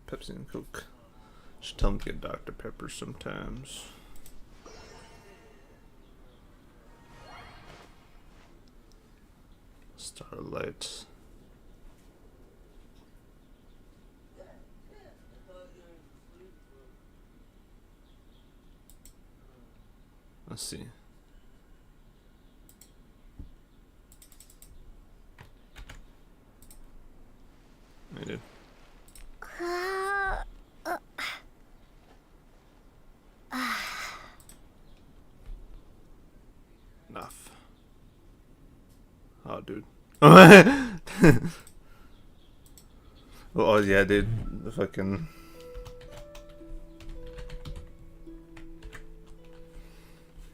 Pepsi and Coke. Should tell him to get Dr. Pepper sometimes. Starlight. Let's see. I did. Enough. Oh, dude. Oh, yeah, dude. The fucking...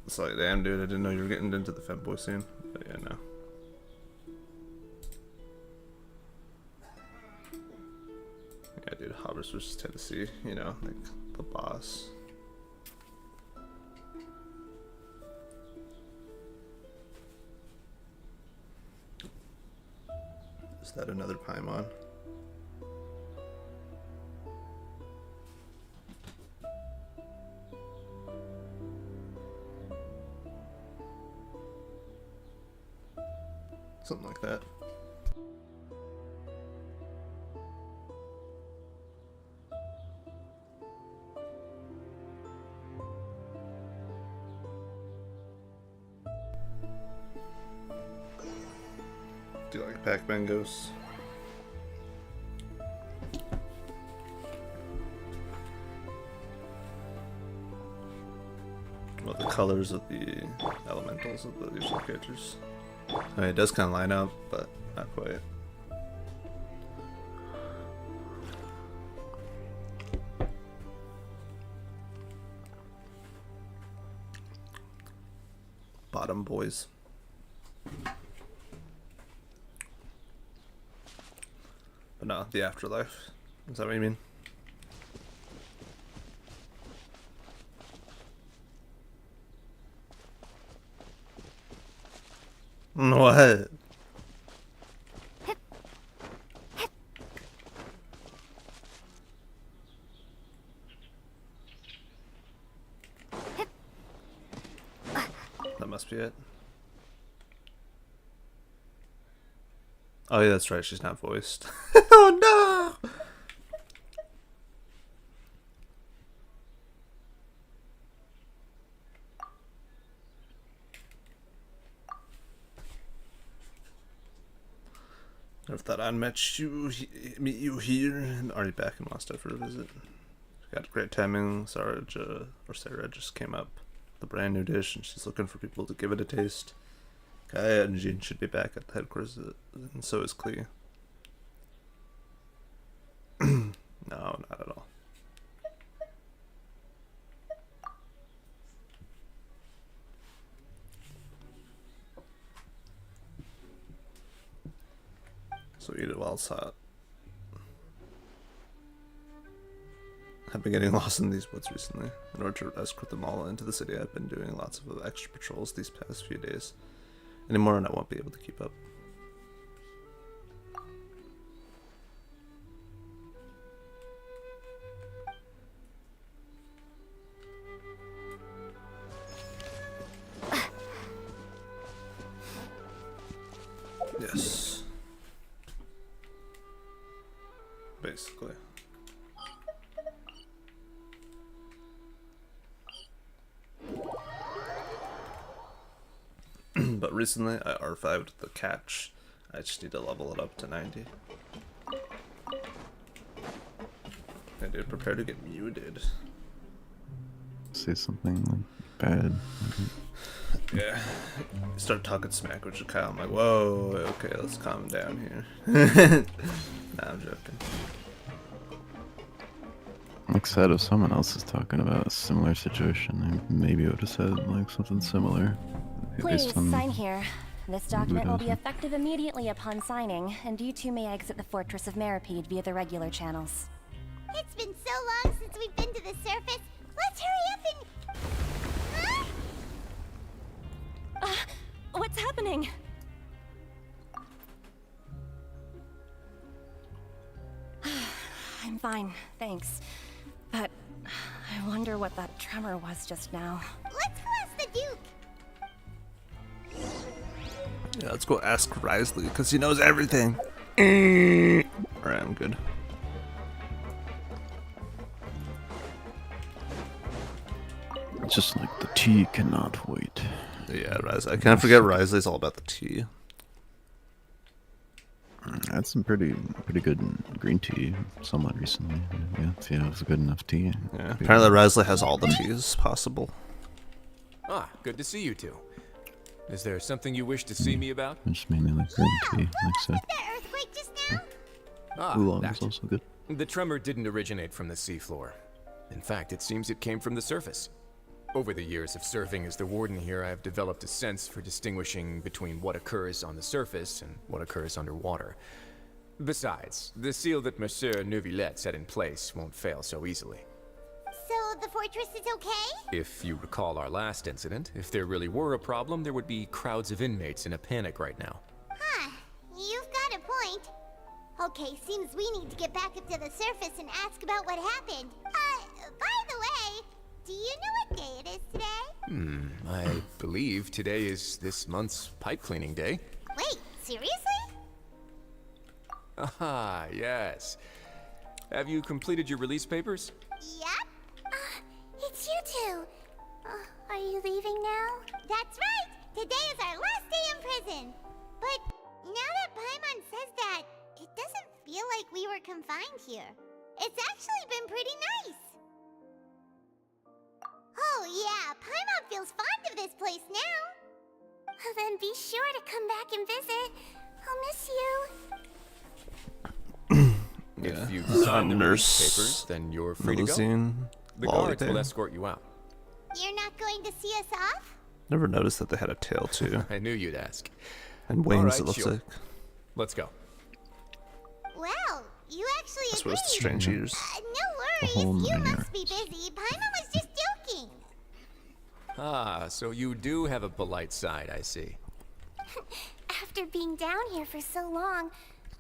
It's like, damn, dude, I didn't know you were getting into the femboy scene. But yeah, no. Yeah, dude, Hobbs versus Tennessee, you know, like, the boss. Is that another Paimon? Something like that. Do you like Pac-Man ghosts? Well, the colors of the elementals of the usual characters. I mean, it does kind of line up, but not quite. Bottom boys. But no, the afterlife. Is that what you mean? What? That must be it. Oh yeah, that's right, she's not voiced. Oh no! Never thought I'd meet you here. I'm already back in Lost for a visit. Got great timing. Sarah just came up with a brand new dish, and she's looking for people to give it a taste. Kaya and Jean should be back at the headquarters, and so is Klee. No, not at all. So eat it while it's hot. I've been getting lost in these woods recently. In order to escort them all into the city, I've been doing lots of extra patrols these past few days. Anymore, and I won't be able to keep up. Yes. Basically. But recently I R5'd the catch. I just need to level it up to 90. I did prepare to get muted. Say something like bad. Yeah. Start talking smack with Kyle. I'm like, whoa, okay, let's calm down here. Nah, I'm joking. Like said, if someone else is talking about a similar situation, I maybe would have said like something similar. Please sign here. This document will be effective immediately upon signing, and you two may exit the Fortress of Meripede via the regular channels. It's been so long since we've been to the surface. Let's hurry up and... Huh? What's happening? I'm fine, thanks. But I wonder what that tremor was just now. Let's go ask the Duke. Yeah, let's go ask Risley, because he knows everything. Alright, I'm good. It's just like the tea cannot wait. Yeah, Risley. I can't forget Risley's all about the tea. I had some pretty good green tea somewhat recently. Yeah, see, it was good enough tea. Yeah, apparently Risley has all the teas possible. Ah, good to see you two. Is there something you wish to see me about? Just mainly like green tea, like I said. That earthquake just now? Ah, Oolong that. is also good. The tremor didn't originate from the seafloor. In fact, it seems it came from the surface. Over the years of serving as the warden here, I have developed a sense for distinguishing between what occurs on the surface and what occurs underwater. Besides, the seal that Monsieur Neuvillette set in place won't fail so easily. So the fortress is okay? If you recall our last incident, if there really were a problem, there would be crowds of inmates in a panic right now. Huh, you've got a point. Okay, seems we need to get back up to the surface and ask about what happened. By the way, do you know what day it is today? I believe today is this month's pipe cleaning day. Wait, seriously? Ah, yes. Have you completed your release papers? Yep. It's you two. Are you leaving now? That's right. Today is our last day in prison. But now that Paimon says that, it doesn't feel like we were confined here. It's actually been pretty nice. Oh yeah, Paimon feels fond of this place now. Then be sure to come back and visit. I'll miss you. Yeah. If you've signed the release Nurse papers, then you're free to go. Melusine, The Lolly guards will Tail. escort you out. You're not going to see us off? Never noticed that they had a tail too, I knew you'd ask. and wings. Alright, It looks sure. like. Let's go. Well, you actually That's agreed. what it's strange ears. No whole worries, you 9 must be busy. Paimon was just joking. Ah, so you do have a polite side, I see. After being down here for so long,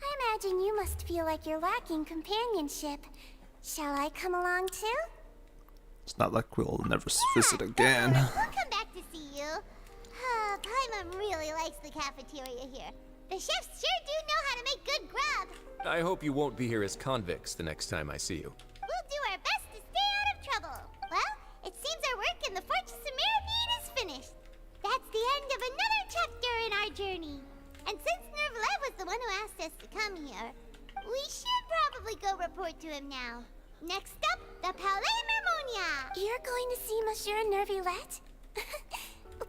I imagine you must feel like you're lacking companionship. Shall I come along too? It's not like we'll never visit again. We'll come back to see you. Paimon really likes the cafeteria here. The chefs sure do know how to make good grub. I hope you won't be here as convicts the next time I see you. We'll do our best to stay out of trouble. Well, it seems our work in the Fortress of Meripede is finished. That's the end of another chapter in our journey. And since Neuvillette was the one who asked us to come here, we should probably go report to him now. Next up, the Palais Mermonia. You're going to see Monsieur Neuvillette?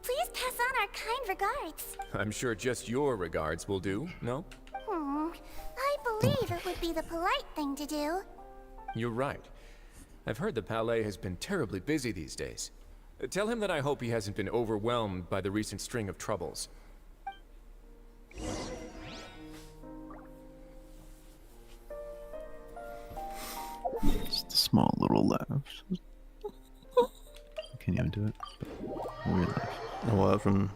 Please pass on our kind regards. I'm sure just your regards will do, no? I believe it would be the polite thing to do. You're right. I've heard the Palais has been terribly busy these days. Tell him that I hope he hasn't been overwhelmed by the recent string of troubles. Just a small little laugh. Can't even do it. But weird laugh. What from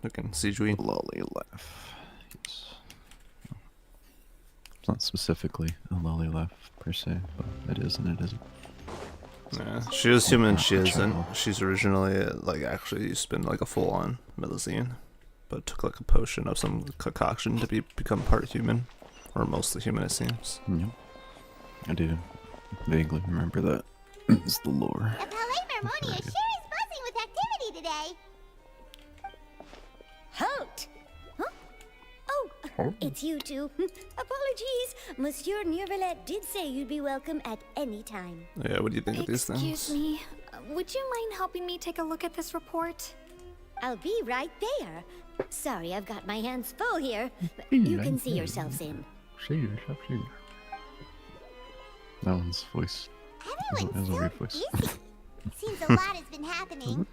fucking Sijui? Lolly laugh. Yes. It's not specifically a lolly laugh per se, but it is and it isn't. Yeah, she is human. She Not isn't. child. She's originally like actually used to been like a full-on Melusine, but took like a potion of some concoction to become part human, or mostly human it seems. Yep. I do vaguely remember that. It's the lore. The Palais Mermonia sure is buzzing with activity today. Halt! Huh? Oh, it's you two. Apologies. Monsieur Neuvillette did say you'd be welcome at any time. Yeah, what do you think of these Excuse things? me. Would you mind helping me take a look at this report? I'll be right there. Sorry, I've got my hands full here. But you can see yourselves in. That one's voice. Everyone's That was a so weird voice. busy. Seems a lot has been happening.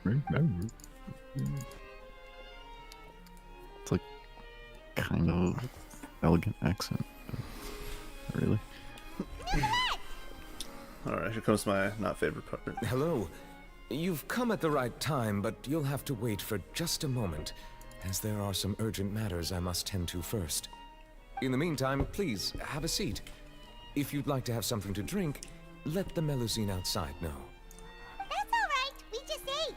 It's like kind of elegant accent. But not really. Alright, here comes my not favorite part. Hello. You've come at the right time, but you'll have to wait for just a moment, as there are some urgent matters I must tend to first. In the meantime, please, have a seat. if you'd like to have something to drink, let the Melusine outside know. That's all right. We just ate.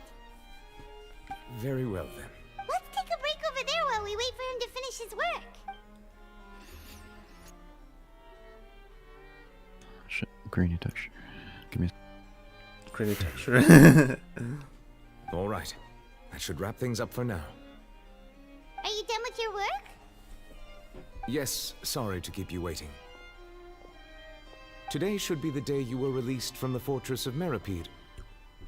Very well, then. Let's take a break over there while we wait for him to finish his work. Shit, grainy texture. Give me. Creamy texture. All right. That should wrap things up for now. Are you done with your work? Yes, sorry to keep you waiting. Today should be the day you were released from the Fortress of Meripede,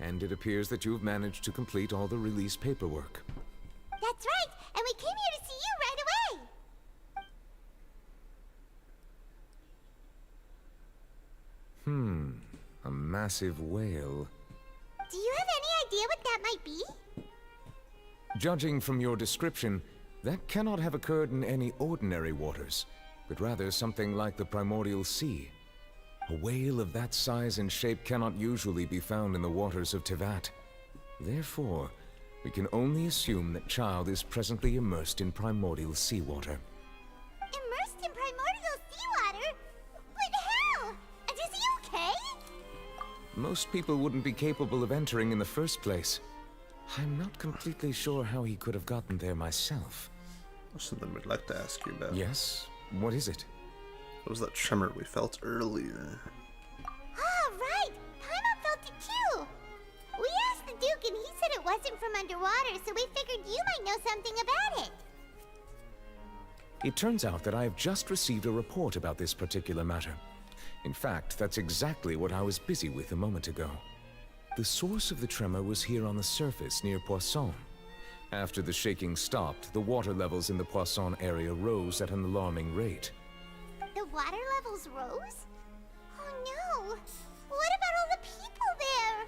and it appears that you've managed to complete all the release paperwork. That's right, and we came here to see you right away. A massive whale. Do you have any idea what that might be? Judging from your description, that cannot have occurred in any ordinary waters, but rather something like the primordial sea. A whale of that size and shape cannot usually be found in the waters of Tevat. Therefore, we can only assume that Child is presently immersed in primordial seawater. Immersed in primordial seawater? But how? And is he okay? Most people wouldn't be capable of entering in the first place. I'm not completely sure how he could have gotten there myself. Something we'd like to ask you about. Yes? What is it? What was that tremor we felt earlier? Ah, right! Paimon felt it too! We asked the Duke and he said it wasn't from underwater, so we figured you might know something about it. It turns out that I have just received a report about this particular matter. In fact, that's exactly what I was busy with a moment ago. The source of the tremor was here on the surface near Poisson. After the shaking stopped, the water levels in the Poisson area rose at an alarming rate. The water levels rose? Oh no! What about all the people there?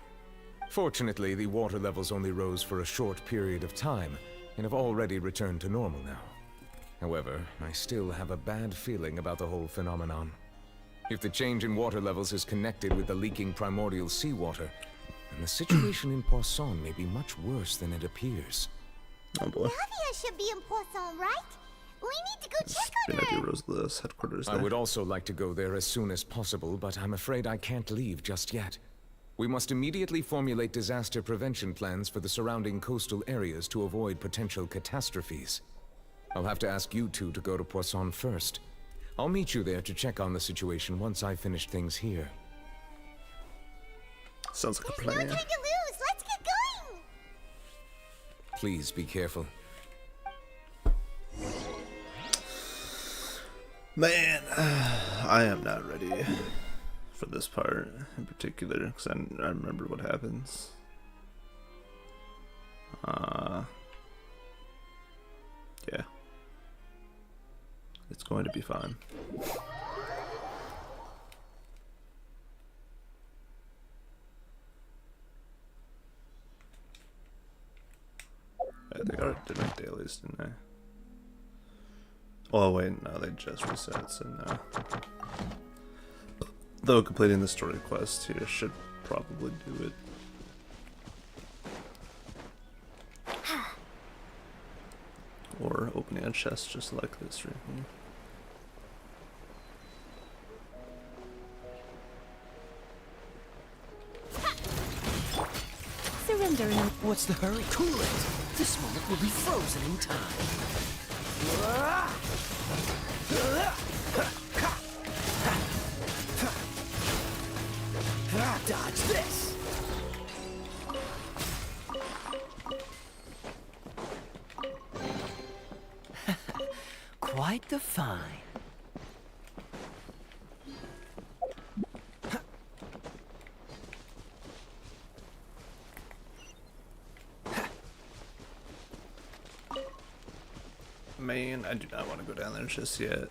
Fortunately, the water levels only rose for a short period of time, and have already returned to normal now. However, I still have a bad feeling about the whole phenomenon. If the change in water levels is connected with the leaking primordial seawater, then the situation in Poisson may be much worse than it appears. Oh boy. Navia should be in Poisson, right? We need to go check on Spinati her! Rose the headquarters I there. would also like to go there as soon as possible, but I'm afraid I can't leave just yet. We must immediately formulate disaster prevention plans for the surrounding coastal areas to avoid potential catastrophes. I'll have to ask you two to go to Poisson first. I'll meet you there to check on the situation once I've finished things here. Sounds like a There's no plan. time to lose! Let's get going! Please be careful. Man, I am not ready for this part in particular, because I remember what happens. Yeah. It's going to be fun. I think I already did my dailies, didn't I? Oh wait, no, they just reset, so no. Though completing the story quest here should probably do it. Or opening a chest just like this right here. Surrender in... What's the hurry? Cool it! This moment will be frozen in time. Dodge this! Quite the find. Man, I do not want to go down there just yet.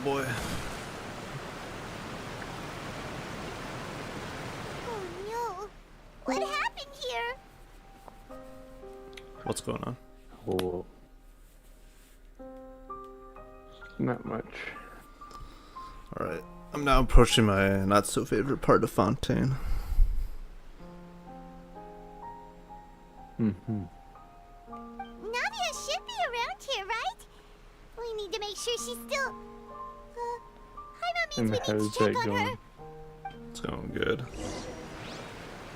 boy. Oh no. What happened here? What's going on? Oh. Not much. Alright. I'm now approaching my not so favorite part of Fontaine. Mm-hmm. Nadia should be around here, right? We need to make sure she's still... Hi, And Mummies, we need how's to check that on going? her. It's going good.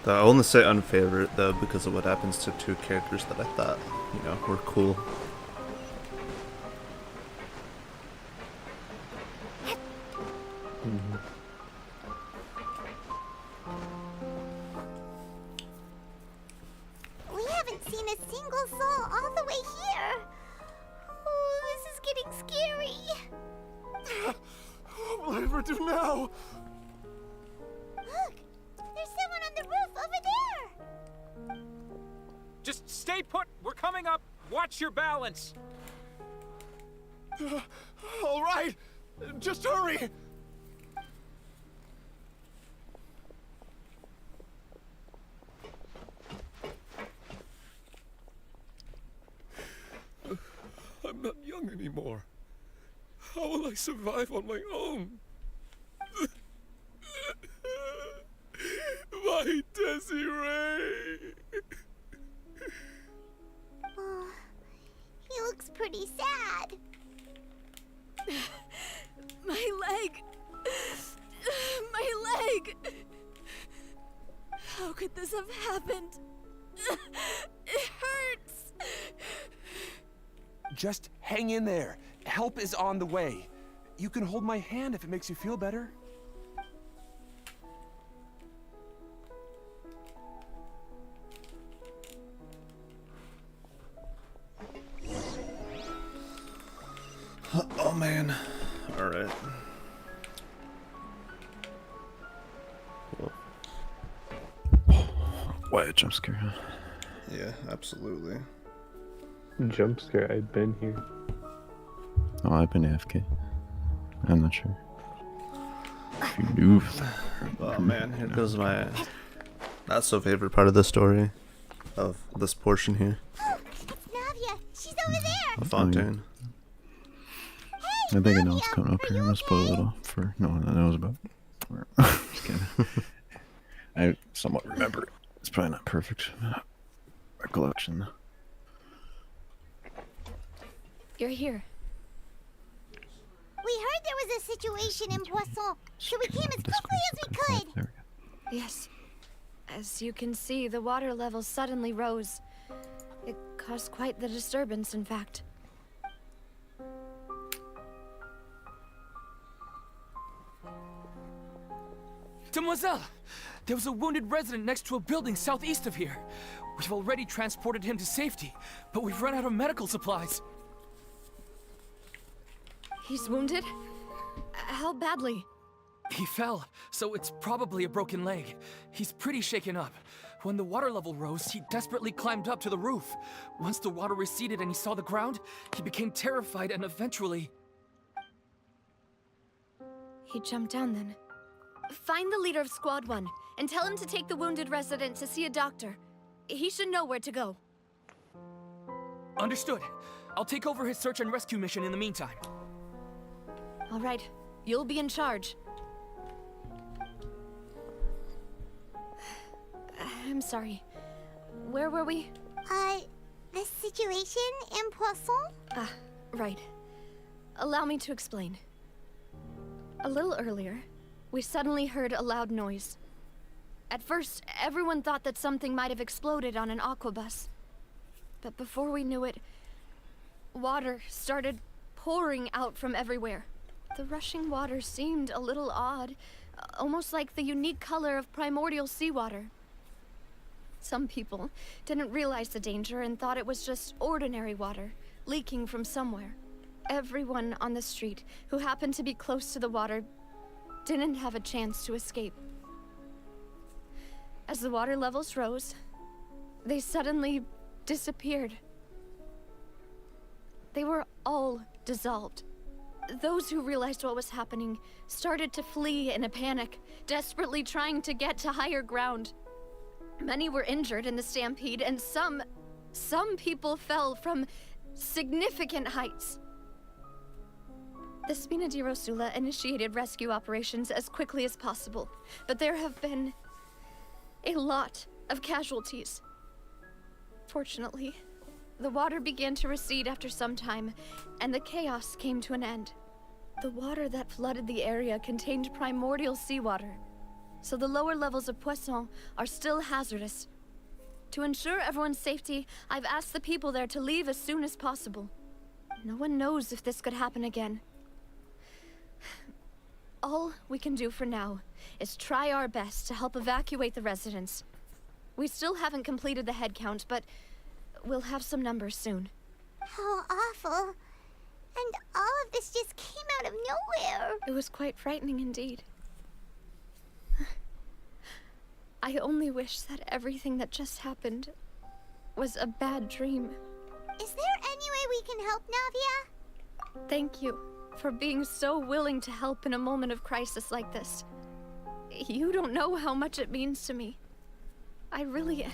I only say unfavorite though because of what happens to two characters that I thought, were cool. Mm-hmm. We haven't seen a single soul all the way here. Oh, this is getting scary. What will I ever do now? Look, there's someone on the roof over there. Just stay put. We're coming up. Watch your balance. All right, just hurry. I'm not young anymore. How will I survive on my own? My Desiree! Oh, he looks pretty sad. My leg! My leg! How could this have happened? It hurts! Just hang in there. Help is on the way. You can hold my hand if it makes you feel better. Oh man. Alright. Why a jump scare, huh? Yeah, absolutely. Jump scare, I've been here. Oh, I've been AFK. I'm not sure. If you knew that. Oh man, here goes my not so favorite part of the story of this portion here. Oh, it's Navia. She's over there. Of Fontaine. I think I know what's coming up here. I'm gonna spoil it all for no one that knows about. Just kidding. I somewhat remember it. It's probably not perfect recollection. You're here. We heard there was a situation in Poisson, so we came as quickly as we could. There we go. Yes. As you can see, the water level suddenly rose. It caused quite the disturbance, in fact. Demoiselle! There was a wounded resident next to a building southeast of here. We've already transported him to safety, but we've run out of medical supplies. He's wounded? How badly? He fell, so it's probably a broken leg. He's pretty shaken up. When the water level rose, he desperately climbed up to the roof. Once the water receded and he saw the ground, he became terrified and eventually... He jumped down then. Find the leader of Squad 1 and tell him to take the wounded resident to see a doctor. He should know where to go. Understood. I'll take over his search and rescue mission in the meantime. All right, you'll be in charge. I'm sorry. Where were we? A situation in Poisson? Ah, right. Allow me to explain. A little earlier, we suddenly heard a loud noise. At first, everyone thought that something might have exploded on an aquabus. But before we knew it, water started pouring out from everywhere. The rushing water seemed a little odd, almost like the unique color of primordial seawater. Some people didn't realize the danger and thought it was just ordinary water, leaking from somewhere. Everyone on the street who happened to be close to the water didn't have a chance to escape. As the water levels rose, they suddenly disappeared. They were all dissolved. Those who realized what was happening started to flee in a panic, desperately trying to get to higher ground. Many were injured in the stampede, and some people fell from significant heights. The Spina di Rosula initiated rescue operations as quickly as possible, but there have been a lot of casualties. Fortunately, the water began to recede after some time, and the chaos came to an end. The water that flooded the area contained primordial seawater, so the lower levels of Poisson are still hazardous. To ensure everyone's safety, I've asked the people there to leave as soon as possible. No one knows if this could happen again. All we can do for now is try our best to help evacuate the residents. We still haven't completed the head count, but we'll have some numbers soon. How awful. And all of this just came out of nowhere. It was quite frightening indeed. I only wish that everything that just happened was a bad dream. Is there any way we can help, Navia? Thank you for being so willing to help in a moment of crisis like this. You don't know how much it means to me. I really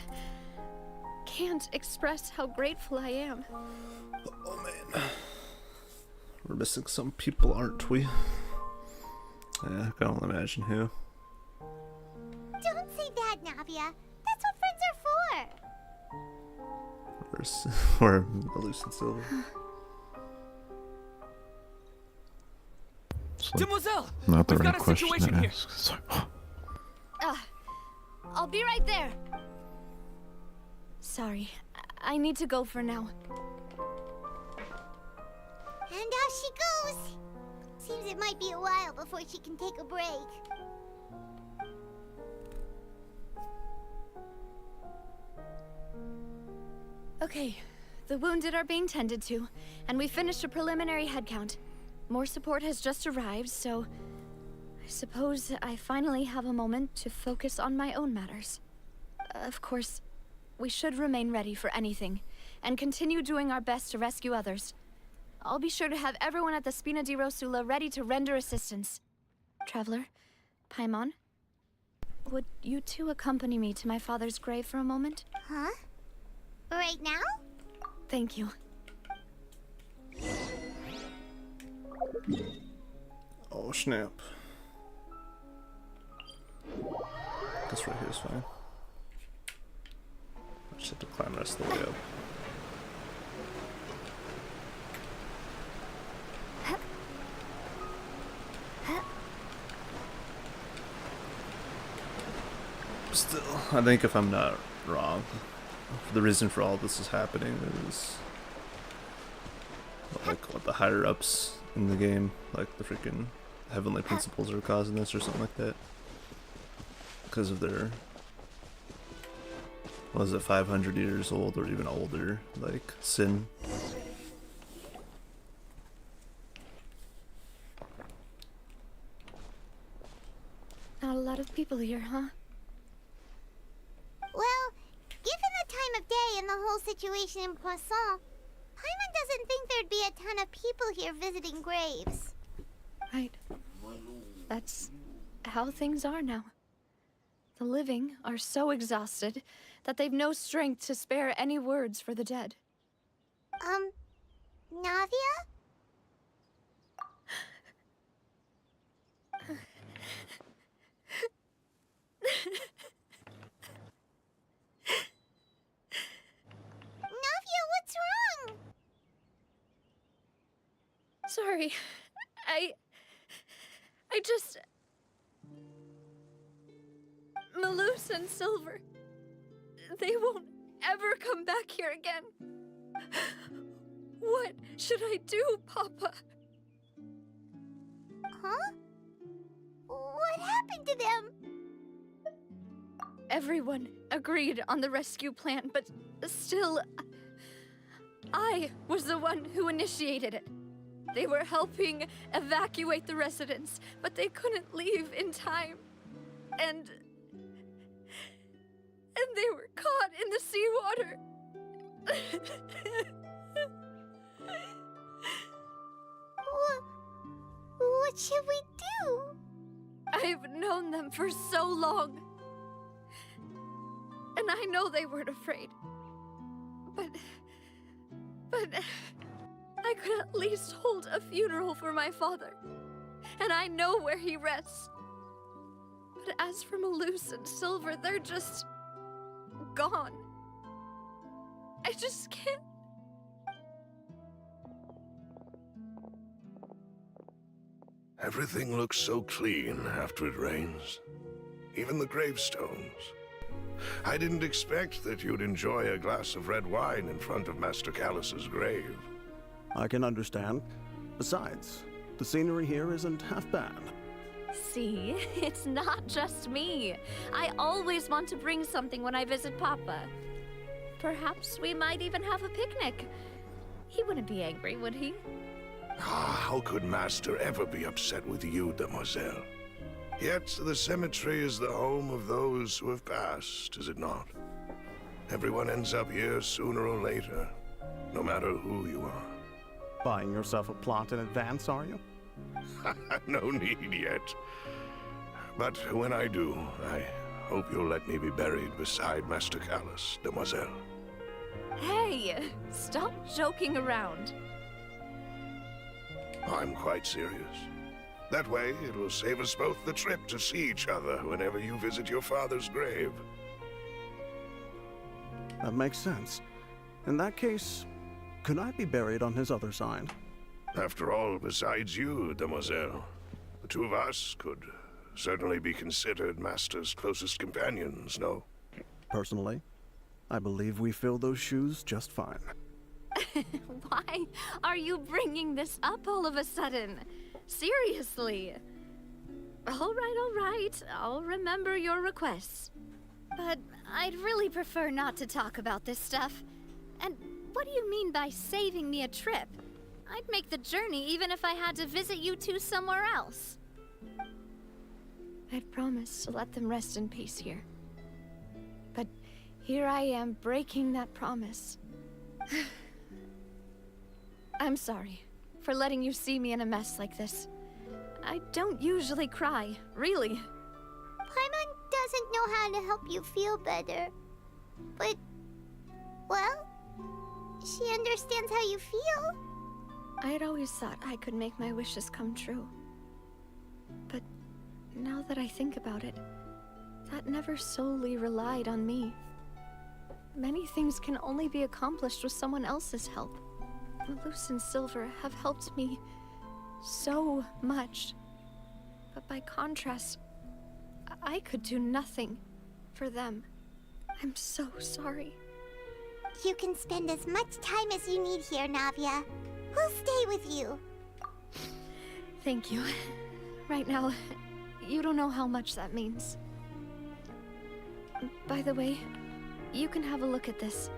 can't express how grateful I am. Oh man. We're missing some people, aren't we? Yeah, I can only imagine who. Don't say that, Navia. That's what friends are for. Or Elise and Silver. It's like Demoiselle! not the We've right got a question situation to here. ask. It's like, I'll be right there. Sorry, I need to go for now. And out she goes. Seems it might be a while before she can take a break. Okay, the wounded are being tended to, and we finished a preliminary head count. More support has just arrived, so I suppose I finally have a moment to focus on my own matters. Of course, we should remain ready for anything, and continue doing our best to rescue others. I'll be sure to have everyone at the Spina di Rosula ready to render assistance. Traveler, Paimon, would you two accompany me to my father's grave for a moment? Huh? Right now? Thank you. Oh snap. Guess right here is fine. I just have to climb the rest of the way up. Still, I think if I'm not wrong, the reason for all this is happening is like what the higher ups in the game, like the freaking heavenly principles, are causing this or something like that. Because of their, was it 500 years old or even older, like sin. Not a lot of people here, huh? Well, given the time of day and the whole situation in Poisson, Paimon doesn't think there'd be a ton of people here visiting graves. Right. That's how things are now. The living are so exhausted that they've no strength to spare any words for the dead. Navia? Navia, what's wrong? Sorry. I just... Malus and Silver. They won't ever come back here again. What should I do, Papa? Huh? What happened to them? Everyone agreed on the rescue plan, but still, I was the one who initiated it. They were helping evacuate the residents, but they couldn't leave in time. And they were caught in the seawater. should we do? I've known them for so long. And I know they weren't afraid. But I could at least hold a funeral for my father. And I know where he rests. But as for Malus and Silver, they're just gone. I just can't. Everything looks so clean after it rains. Even the gravestones. I didn't expect that you'd enjoy a glass of red wine in front of Master Callus's grave. I can understand. Besides, the scenery here isn't half bad. See, it's not just me. I always want to bring something when I visit Papa. Perhaps we might even have a picnic. He wouldn't be angry, would he? How could Master ever be upset with you, Demoiselle? Yet the cemetery is the home of those who have passed, is it not? Everyone ends up here sooner or later, no matter who you are. Buying yourself a plot in advance, are you? No need yet. But when I do, I hope you'll let me be buried beside Master Callus, Demoiselle. Hey, stop joking around. I'm quite serious. That way, it will save us both the trip to see each other whenever you visit your father's grave. That makes sense. In that case, could I be buried on his other side? After all, besides you, Demoiselle, the two of us could certainly be considered Master's closest companions, no? Personally, I believe we fill those shoes just fine. Why are you bringing this up all of a sudden? Seriously. All right. I'll remember your requests. But I'd really prefer not to talk about this stuff. And what do you mean by saving me a trip? I'd make the journey even if I had to visit you two somewhere else. I'd promised to let them rest in peace here. But here I am breaking that promise. I'm sorry for letting you see me in a mess like this. I don't usually cry, really. Paimon doesn't know how to help you feel better. But, well, she understands how you feel. I had always thought I could make my wishes come true. But now that I think about it, that never solely relied on me. Many things can only be accomplished with someone else's help. Malus and Silver have helped me so much. But by contrast, I could do nothing for them. I'm so sorry. You can spend as much time as you need here, Navia. We'll stay with you. Thank you. Right now, you don't know how much that means. By the way, you can have a look at this.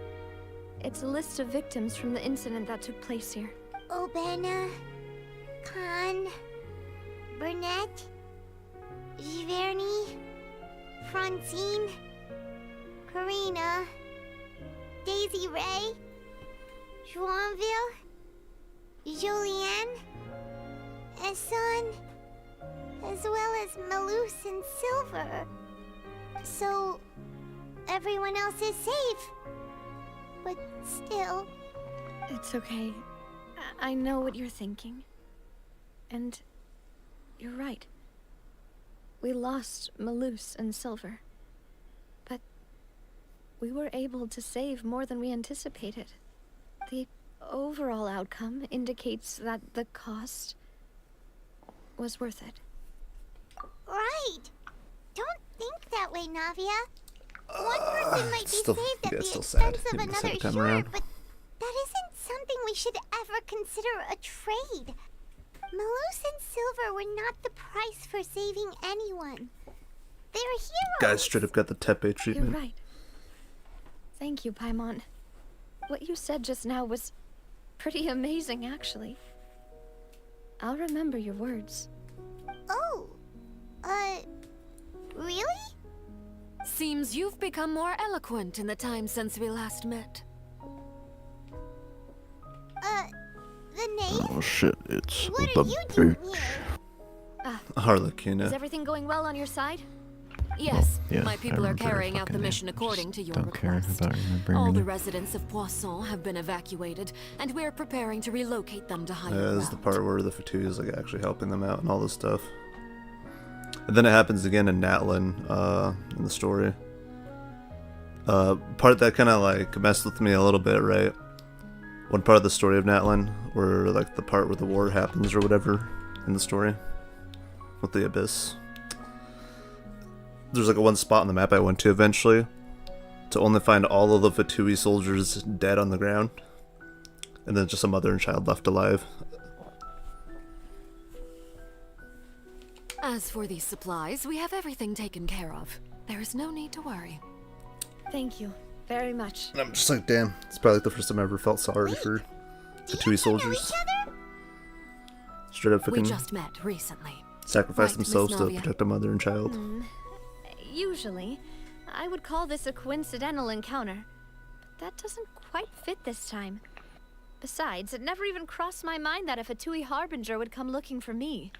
It's a list of victims from the incident that took place here. Obena, Khan, Burnett, Giverny, Francine, Karina, Daisy Ray, Joinville, Julianne, Esson, as well as Malus and Silver. So, everyone else is safe. But still... It's okay. I know what you're thinking. And you're right. We lost Malus and Silver. But we were able to save more than we anticipated. The overall outcome indicates that the cost was worth it. Right! Don't think that way, Navia. One person might be saved at the expense of another, sure, but that isn't something we should ever consider a trade. Malus and Silver were not the price for saving anyone. They're heroes. Guys straight up got the Tepe treatment. You're right. Thank you, Paimon. What you said just now was pretty amazing, actually. I'll remember your words. Oh, really? Seems you've become more eloquent in the time since we last met. The name? Oh shit, it's What the are you doing beach. here? Harlequina. Is everything going well on your side? Yes, Yeah, my I people are remember her carrying out the fucking mission name. according to your Don't care request. about remembering All her the name. residents of Poisson have been evacuated, and we're preparing to relocate them to higher This is the ground. part where the Fatui is like actually helping them out and all this stuff. And then it happens again in Natlin, in the story. Part that kind of like messed with me a little bit, right? One part of the story of Natlin, where like the part where the war happens or whatever in the story with the Abyss. There's like a one spot on the map I went to eventually to only find all of the Fatui soldiers dead on the ground, and then just a mother and child left alive. As for these supplies, we have everything taken care of. There is no need to worry. Thank you very much. And I'm just like, damn, it's probably like the first time I ever felt sorry for Fatui soldiers. Straight up We fucking just met recently. sacrifice Right, Miss themselves to Navia? protect a mother and child. Usually, I would call this a coincidental encounter. But that doesn't quite fit this time. Besides, it never even crossed my mind that a Fatui Harbinger would come looking for me.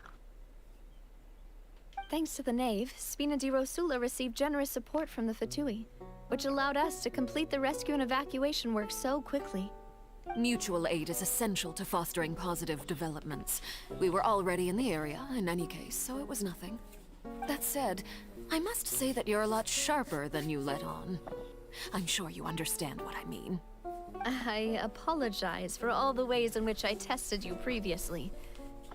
Thanks to the Knave, Spina di Rosula received generous support from the Fatui, which allowed us to complete the rescue and evacuation work so quickly. Mutual aid is essential to fostering positive developments. We were already in the area, in any case, so it was nothing. That said, I must say that you're a lot sharper than you let on. I'm sure you understand what I mean. I apologize for all the ways in which I tested you previously.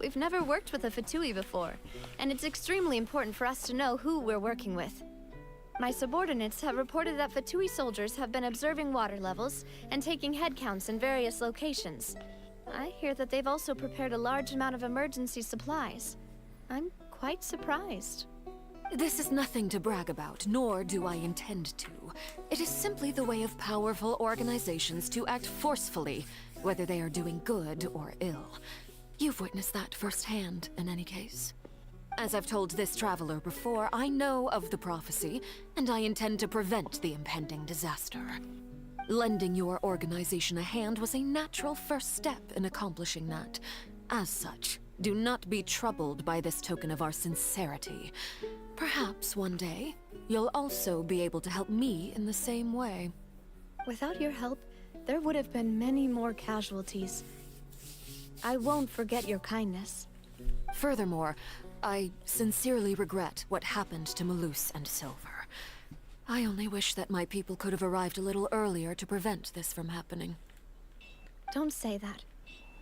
We've never worked with a Fatui before, and it's extremely important for us to know who we're working with. My subordinates have reported that Fatui soldiers have been observing water levels and taking head counts in various locations. I hear that they've also prepared a large amount of emergency supplies. I'm quite surprised. This is nothing to brag about, nor do I intend to. It is simply the way of powerful organizations to act forcefully, whether they are doing good or ill. You've witnessed that firsthand, in any case. As I've told this traveler before, I know of the prophecy, and I intend to prevent the impending disaster. Lending your organization a hand was a natural first step in accomplishing that. As such, do not be troubled by this token of our sincerity. Perhaps one day, you'll also be able to help me in the same way. Without your help, there would have been many more casualties. I won't forget your kindness. Furthermore, I sincerely regret what happened to Malus and Silver. I only wish that my people could have arrived a little earlier to prevent this from happening. Don't say that.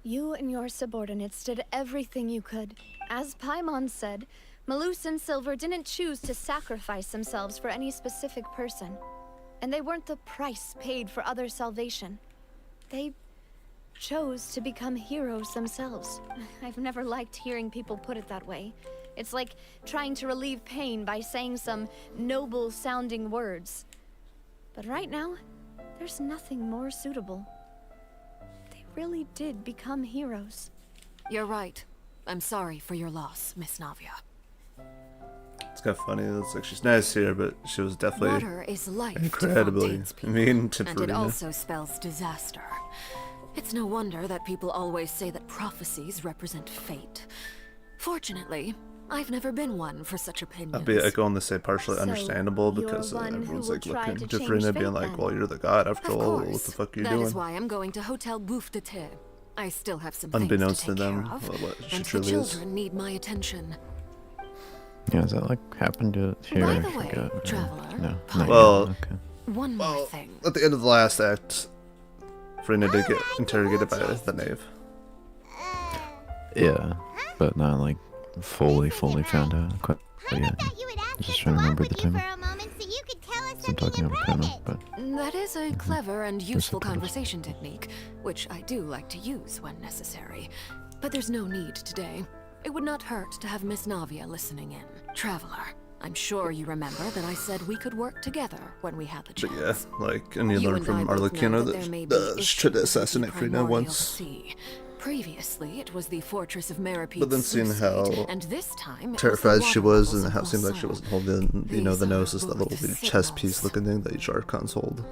You and your subordinates did everything you could. As Paimon said, Malus and Silver didn't choose to sacrifice themselves for any specific person. And they weren't the price paid for other salvation. They chose to become heroes themselves. I've never liked hearing people put it that way. It's like trying to relieve pain by saying some noble-sounding words. But right now, there's nothing more suitable. They really did become heroes. You're right. I'm sorry for your loss, Miss Navia. It's kind of funny. It's like she's nice here, but she was definitely Water is life incredibly to Fontaine's people, mean to and it Verena. also spells disaster. It's no wonder that people always say that prophecies represent fate. Fortunately, I've never been one for such opinions. I can only say partially So, understandable you're because one who everyone's will like try looking to to Verena change being fate, like, then? well, you're the god after Of all. course. What the fuck are you That doing? is why I'm going to Hotel Bouffe de Thé. I still have some things Unbeknownst to to take them, care of, what she and the truly is. children need my attention. Yeah, does that like happen to here? By I the way, forgot. Or- traveler, No. Paimon. Well, Okay. One more thing. At the end of the last act, Verena did get interrogated by the knave. Yeah, but not like fully found out quite yet. I'm just trying to remember the time. I'm talking over Paimon, but That is a clever and useful subtitles. conversation technique, which I do like to use when necessary. But there's no need today. It would not hurt to have Miss Navia listening in. Traveler, I'm sure you remember that I said we could work together when we had the But chance. yeah, like, and you You learn and from I both know Arlecchino that there may be that she tried to issues with the assassinate Verena primordial once. sea. Previously, it was the fortress of Maripete's But then seeing sluice how gate, and this time it terrified was the she water was, levels and of how it seemed like she Poisson. wasn't holding, you know, These the are nose is that both little the chess piece signals. looking thing that each archons hold.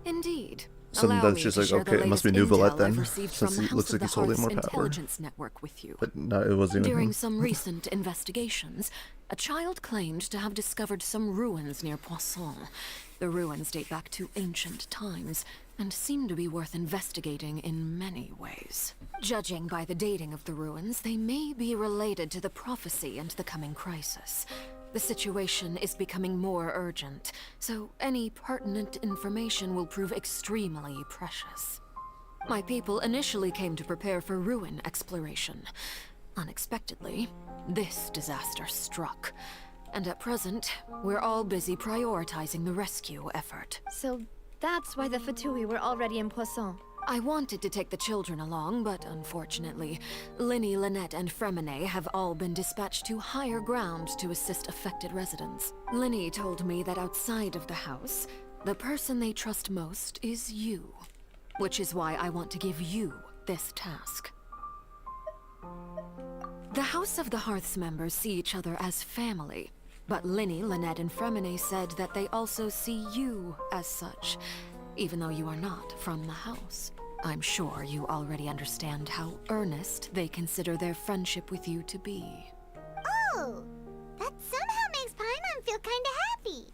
Indeed. So Allow then me she's to like, share the okay, it must be latest Nouvelette intel then, I've received since from he the looks House like of the he's holding Hearth's more power. intelligence network with you. But no, it wasn't even During him. some recent investigations, a child claimed to have discovered some ruins near Poisson. The ruins date back to ancient times and seem to be worth investigating in many ways. Judging by the dating of the ruins, they may be related to the prophecy and the coming crisis. The situation is becoming more urgent, so any pertinent information will prove extremely precious. My people initially came to prepare for ruin exploration. Unexpectedly, this disaster struck. And at present, we're all busy prioritizing the rescue effort. So that's why the Fatui were already in Poisson. I wanted to take the children along, but unfortunately, Linny, Lynette, and Fremine have all been dispatched to higher ground to assist affected residents. Linny told me that outside of the house, the person they trust most is you. Which is why I want to give you this task. The House of the Hearth's members see each other as family, but Linny, Lynette, and Fremine said that they also see you as such, even though you are not from the house. I'm sure you already understand how earnest they consider their friendship with you to be. Oh, that somehow makes Paimon feel kinda happy.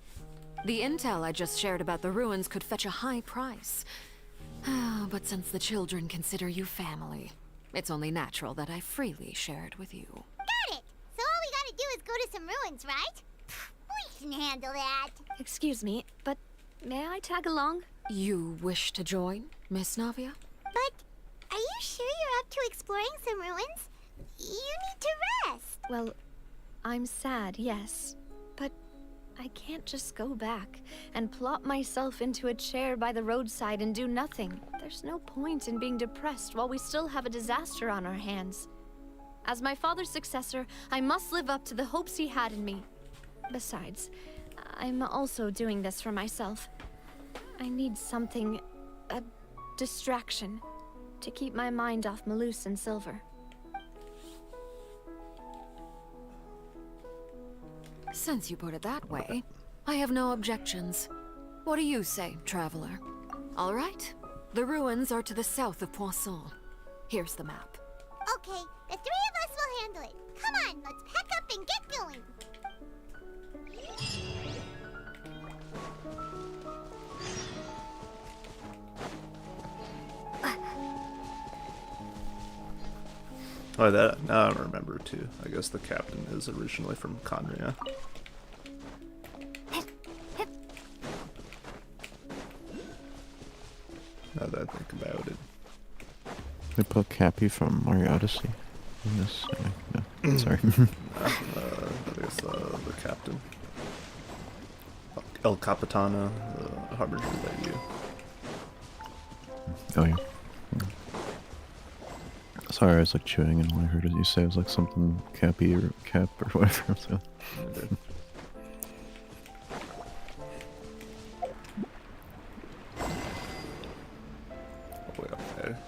The intel I just shared about the ruins could fetch a high price. But since the children consider you family, it's only natural that I freely share it with you. Got it! So all we gotta do is go to some ruins, right? We can handle that. Excuse me, but may I tag along? You wish to join, Miss Navia? But are you sure you're up to exploring some ruins? You need to rest. Well, I'm sad, yes. But I can't just go back and plop myself into a chair by the roadside and do nothing. There's no point in being depressed while we still have a disaster on our hands. As my father's successor, I must live up to the hopes he had in me. Besides, I'm also doing this for myself. I need something, a distraction, to keep my mind off Malus and Silver. Since you put it that way, I have no objections. What do you say, traveler? All right. The ruins are to the south of Poisson. Here's the map. Okay, the three of us will handle it. Come on, let's pack up and get going. Oh, that now I remember too. I guess the captain is originally from Conria. Now that I think about it. They put Cappy from Mario Odyssey in this. No, sorry. I guess the captain. El Capitano, the harbinger that you. Oh yeah. Sorry, I was like chewing, and when I heard it you say it was like something Cappy or Cap or whatever. So. Way up there.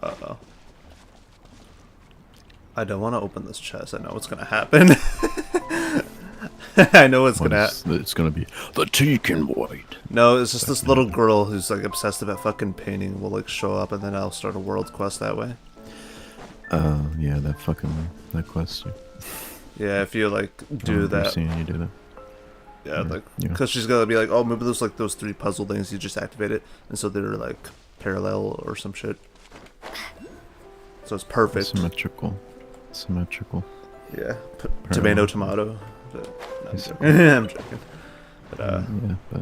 Uh-oh. I don't want to open this chest. I know what's gonna happen. I know what's gonna happen. It's gonna be the Tekin White. No, it's just this little girl who's like obsessed about fucking painting will like show up, and then I'll start a world quest that way. Yeah, that quest. Yeah, if you like do that. I've seen you do that. Yeah, like because she's gonna be like, oh, maybe there's like those 3 puzzle things. You just activate it, and so they're like parallel or some shit. So it's perfect. Symmetrical. Yeah, tomato, tomato. But, no, I'm joking. I'm joking. But yeah, but.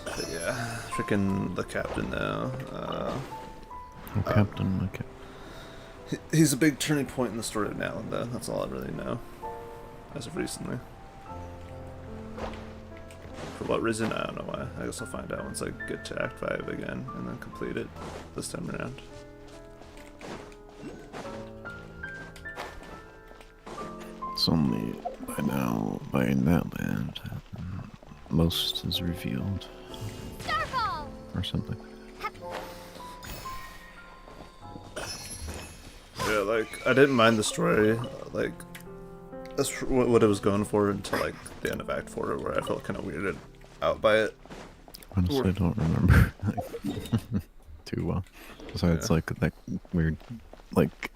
But yeah, freaking the captain now. Captain, okay. He's a big turning point in the story of now and then. That's all I really know, as of recently. For what reason, I don't know why. I guess I'll find out once I get to Act 5 again and then complete it this time around. It's only by that land, most is revealed. Starfall! Or something. Yeah, like, I didn't mind the story, like, That's what it was going for until like the end of Act 4, where I felt kind of weirded out by it. Honestly, I don't remember too well. Besides, like that weird, like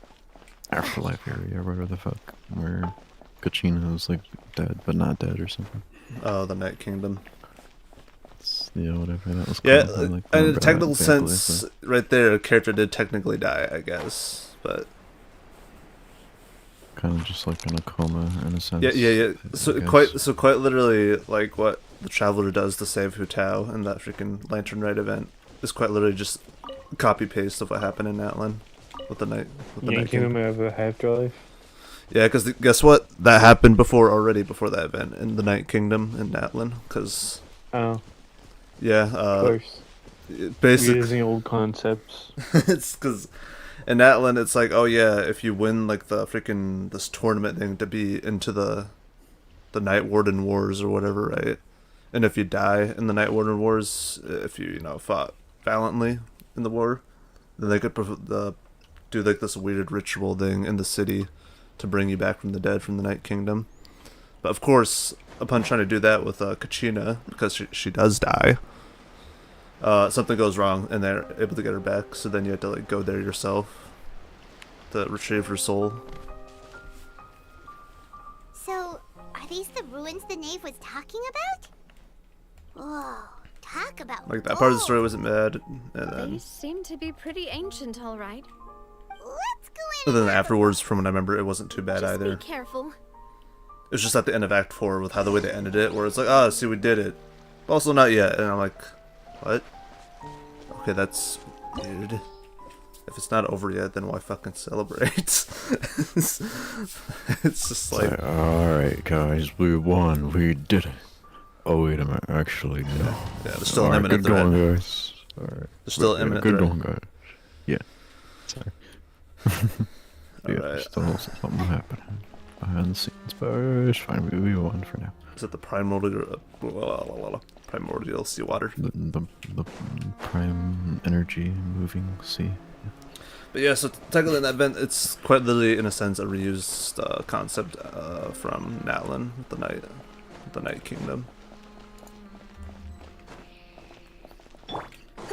afterlife area, or whatever the fuck, where Kachina's like dead but not dead or something. Oh, the Night Kingdom. Yeah, whatever that was. Yeah, called. Like, in a remember that technical vaguely, sense, so- right there, a character did technically die, I guess, but kind of just like in a coma in a sense. yeah. I So guess. quite literally, like what the Traveler does to save Hu Tao in that freaking Lantern Rite event is quite literally just copy paste of what happened in Atlan with the Night. With the Night Kingdom have a half-life. Yeah, because guess what? That happened before that event in the Night Kingdom in Atlan. Because yeah, of course. Basically, using old concepts. It's because in Atlan, it's like, oh yeah, if you win like the freaking this tournament thing to be into the Night Warden Wars or whatever, right? And if you die in the Night Warden Wars, if you fought valiantly in the war, then they could do like this weird ritual thing in the city to bring you back from the dead from the Night Kingdom. But of course, upon trying to do that with Kachina, because she does die, something goes wrong and they're able to get her back. So then you have to like go there yourself to retrieve her soul. So, are these the ruins the knave was talking about? Whoa, talk about Like that part of the story wasn't bad, and They then seem to be pretty ancient, all right. and then afterwards, from what I remember, it wasn't too bad either. Be careful. It was just at the end of Act 4 with how the way they ended it, where it's like, oh, see, we did it. Also, not yet. And I'm like, what? Okay, that's weird. If it's not over yet, then why fucking celebrate? It's just like... Alright, guys, we won. We did it. Oh, wait a minute. Actually, no. Yeah, there's still an Alright, imminent good going, threat. guys. Alright. There's still an Yeah, imminent good threat. going, guys. Yeah. Sorry. Yeah, Alright. still something happening behind the scenes, but it's fine. We won for now. Is it the primordial seawater? The prime energy moving sea. But yeah, so technically in that event, it's quite literally, in a sense, a reused concept from Natlan, the Night Kingdom.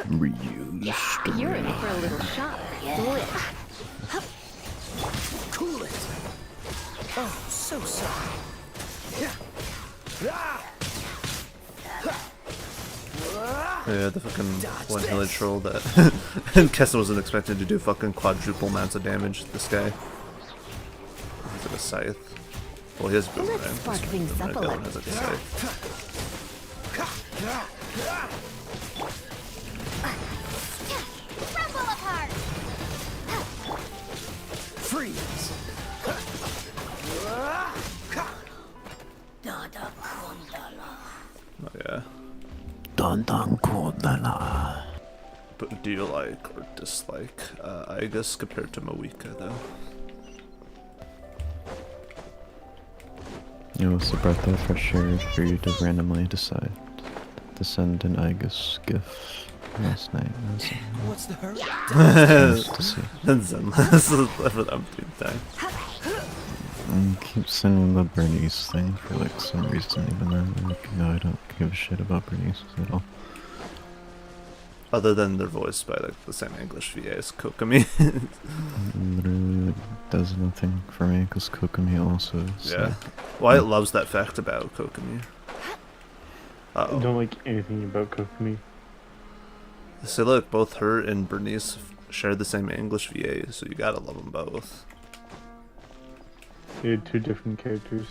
Reused. You're in for a little shock. Cool it. Oh, so sorry. Yeah, the fucking one hilly troll that and Kessa wasn't expecting to do fucking quadruple amounts of damage to this guy. He's like a scythe. Well, he has boomerang. Let's spark things up a That one little. has like a scythe. Crumble apart! Freeze. Oh yeah. Dun dun kodala. But do you like or dislike Igus compared to Moika though? It was a breath of fresh air for you to randomly decide to send an Igus gift last night. What's the hurry? Nice to see. That's endless for the umpteenth time. And keep sending the Bernice thing for like some reason, even though like, no, I don't give a shit about Bernice at all. Other than they're voiced by like the same English VA as Kokomi. Literally like, does nothing for me because Kokomi also is. Yeah. Wyatt loves that fact about Kokomi. I don't like anything about Kokomi. So look, both her and Bernice share the same English VA, so you gotta love them both. They're two different characters.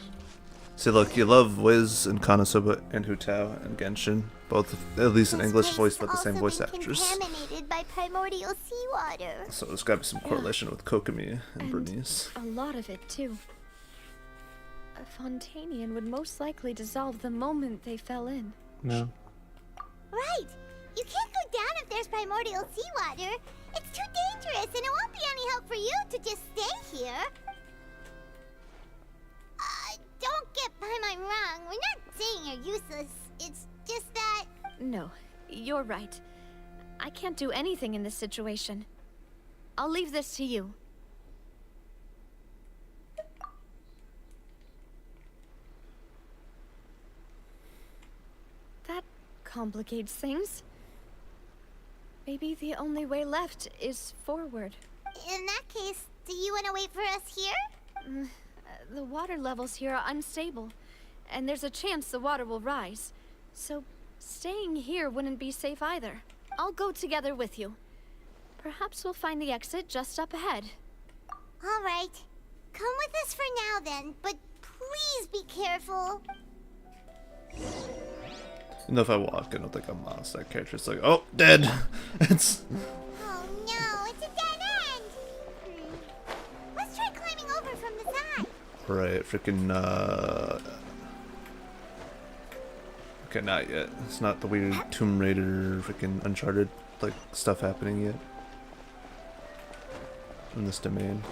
See, look, you love Wiz and Konosuba and Hu Tao and Genshin, both at least in English, voiced by the same voice actress. Contaminated by primordial seawater. So there's gotta be some correlation with Kokomi and Bernice. A lot of it, too. A Fontainian would most likely dissolve the moment they fell in. No. Right! You can't go down if there's primordial seawater. It's too dangerous, and it won't be any help for you to just stay here. Don't get my mind wrong. We're not saying you're useless. It's just that... No, you're right. I can't do anything in this situation. I'll leave this to you. complicates things. Maybe the only way left is forward. In that case, do you want to wait for us here? The water levels here are unstable, and there's a chance the water will rise. So staying here wouldn't be safe either. I'll go together with you. Perhaps we'll find the exit just up ahead. All right. Come with us for now then, but please be careful. You know, if I walk, I don't think I'm lost. That character's like, oh, dead. It's. Oh no, it's a dead end. Let's try climbing over from the side. Right, freaking, Okay, not yet. It's not the weird Tomb Raider, freaking Uncharted, like, stuff happening yet. In this domain.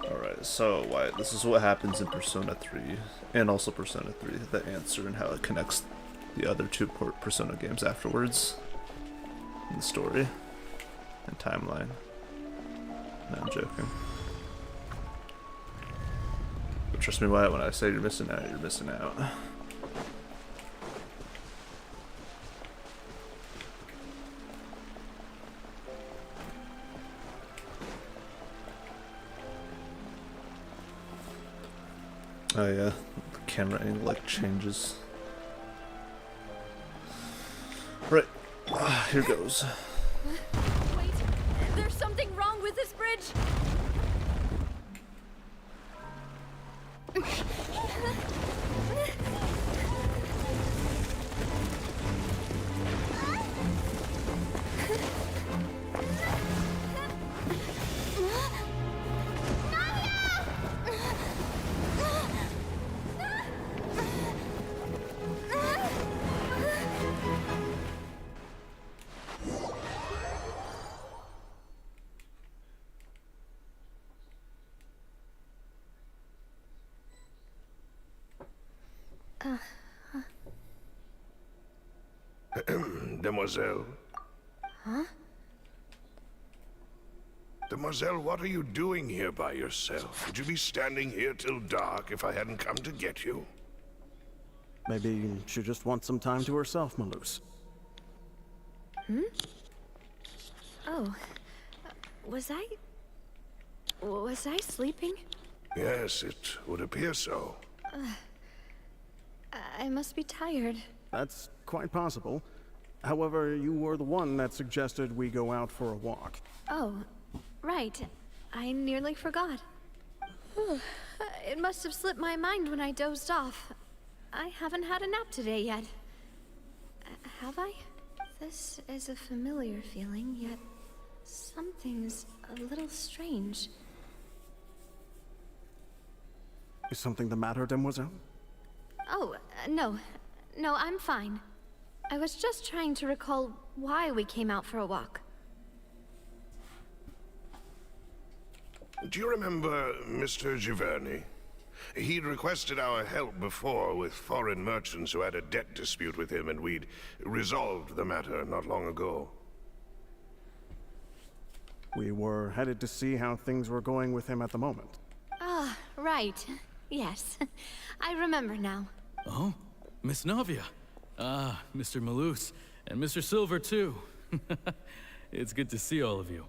Alright, so Wyatt, this is what happens in Persona 3, and also Persona 3, the answer and how it connects the other two Persona games afterwards. In the story. And timeline. No, I'm joking. But trust me, Wyatt, when I say you're missing out, you're missing out. Oh yeah, the camera angle like changes. Right, here goes. Wait, there's something wrong with this bridge! Demoiselle. Huh? Demoiselle, what are you doing here by yourself? Would you be standing here till dark if I hadn't come to get you? Maybe she just wants some time to herself, Malus. Hmm? Oh. Was I sleeping? Yes, it would appear so. I must be tired. That's quite possible. However, you were the one that suggested we go out for a walk. Oh, right. I nearly forgot. It must have slipped my mind when I dozed off. I haven't had a nap today yet. Have I? This is a familiar feeling, yet something's a little strange. Is something the matter, Demoiselle? Oh, no. No, I'm fine. I was just trying to recall why we came out for a walk. Do you remember Mr. Giverny? He'd requested our help before with foreign merchants who had a debt dispute with him, and we'd resolved the matter not long ago. We were headed to see how things were going with him at the moment. Ah, right. Yes. I remember now. Oh? Miss Navia. Ah, Mr. Malus. And Mr. Silver, too. It's good to see all of you.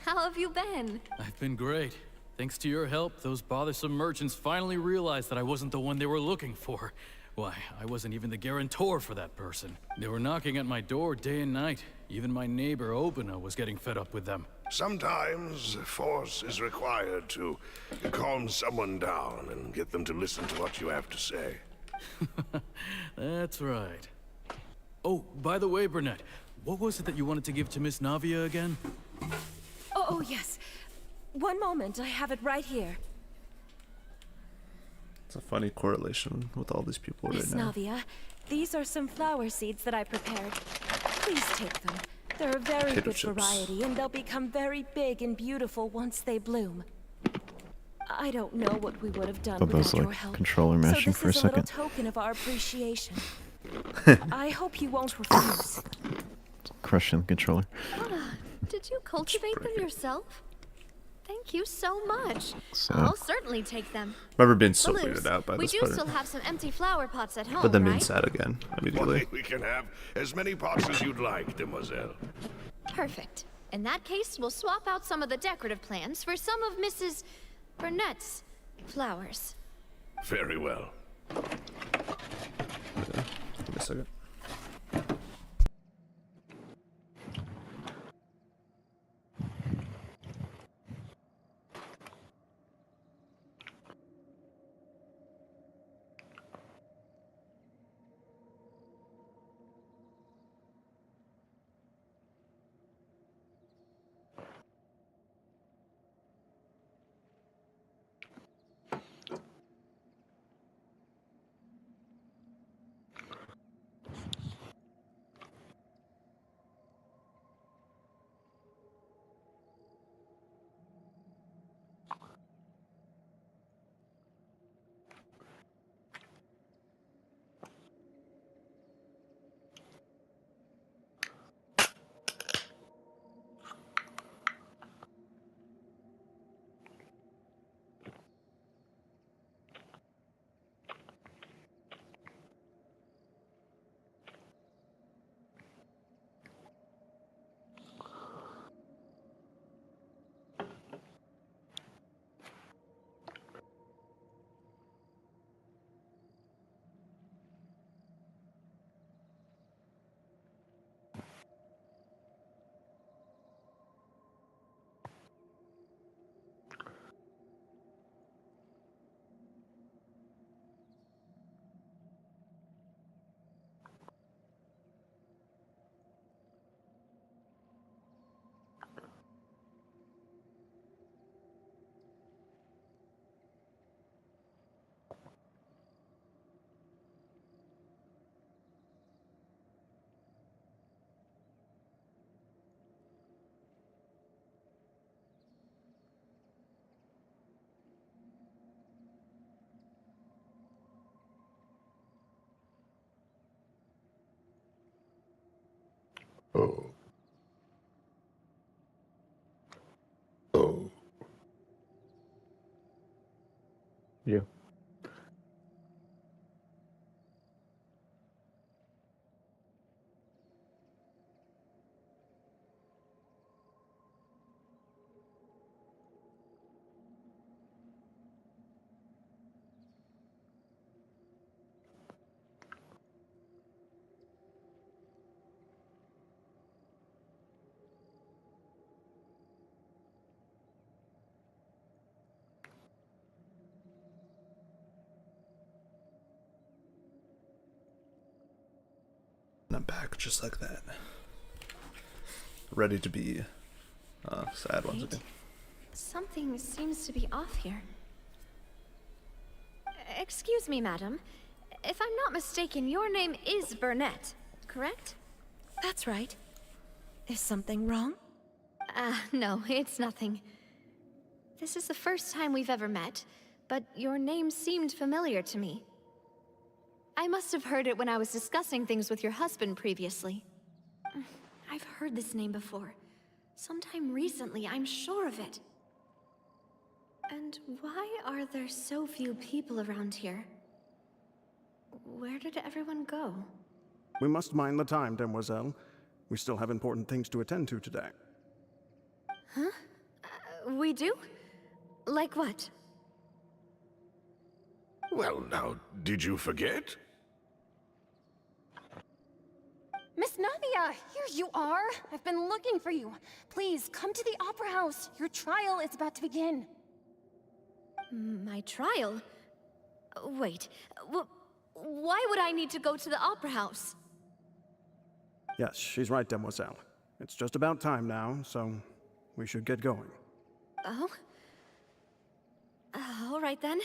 How have you been? I've been great. Thanks to your help, those bothersome merchants finally realized that I wasn't the one they were looking for. Why, I wasn't even the guarantor for that person. They were knocking at my door day and night. Even my neighbor, Obina, was getting fed up with them. Sometimes force is required to calm someone down and get them to listen to what you have to say. That's right. Oh, by the way, Burnett, what was it that you wanted to give to Miss Navia again? Oh, yes. One moment, I have it right here. It's a funny correlation with all these people right Miss now. Navia, these are some flower seeds that I prepared. Please take them. They're a very Potato good chips. variety, and they'll become very big and beautiful once they bloom. I don't know what we would have done Thought that was without your like help. controller So mashing this for a is a little second. token of our appreciation. I hope you won't refuse. Crushing the controller. Did you cultivate them yourself? Thank you so much. So- I'll certainly take them. Remember being so Balloons, weirded out by we this do part. still have some empty flower pots at home, But then being right? sad again immediately. Why, we can have as many pots as you'd like, demoiselle. Perfect. In that case, we'll swap out some of the decorative plants for some of Mrs. Burnett's flowers. Very well. Give me a second. Oh. Oh. Yeah. And I'm back just like that. Ready to be sad once Wait. again. Something seems to be off here. Excuse me, madam. If I'm not mistaken, your name is Burnett, correct? That's right. Is something wrong? No, it's nothing. This is the first time we've ever met, but your name seemed familiar to me. I must have heard it when I was discussing things with your husband previously. I've heard this name before. Sometime recently, I'm sure of it. And why are there so few people around here? Where did everyone go? We must mind the time, demoiselle. We still have important things to attend to today. Huh? We do? Like what? Well, now, did you forget? Miss Navia, here you are. I've been looking for you. Please, come to the Opera House. Your trial is about to begin. My trial? Wait, why would I need to go to the Opera House? Yes, she's right, demoiselle. It's just about time now, so we should get going. Oh? All right then.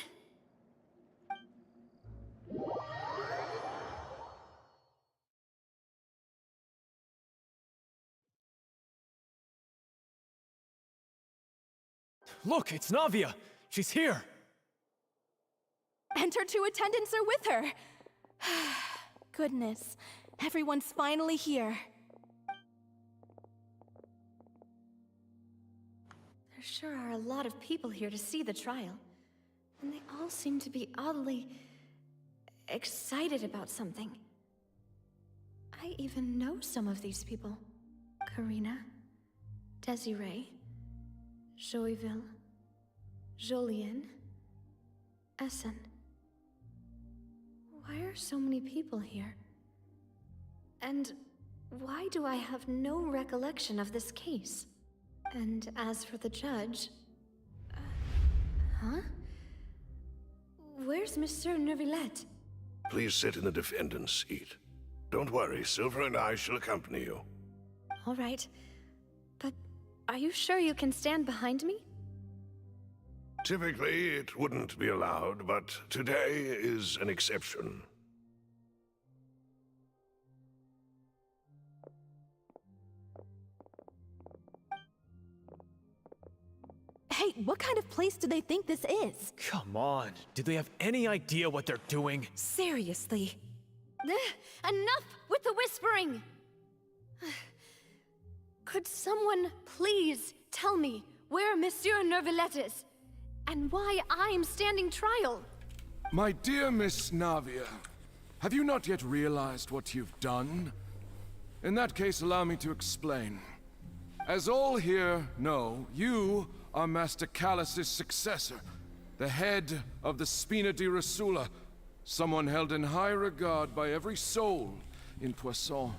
Look, it's Navia! She's here! And her two attendants are with her. Goodness, everyone's finally here. There sure are a lot of people here to see the trial. And they all seem to be oddly excited about something. I even know some of these people. Karina, Desiree, Joyville, Jolien, Essen. Why are so many people here? And why do I have no recollection of this case? And as for the judge... huh? Where's Monsieur Neuvillette? Please sit in the defendant's seat. Don't worry, Silver and I shall accompany you. All right. But are you sure you can stand behind me? Typically, it wouldn't be allowed, but today is an exception. Hey, what kind of place do they think this is? Come on, do they have any idea what they're doing? Seriously. Enough with the whispering! Could someone please tell me where Monsieur Neuvillette is? And why I'm standing trial? My dear Miss Navia, have you not yet realized what you've done? In that case, allow me to explain. As all here know, you are Master Callus's successor, the head of the Spina di Rosula, someone held in high regard by every soul in Poisson.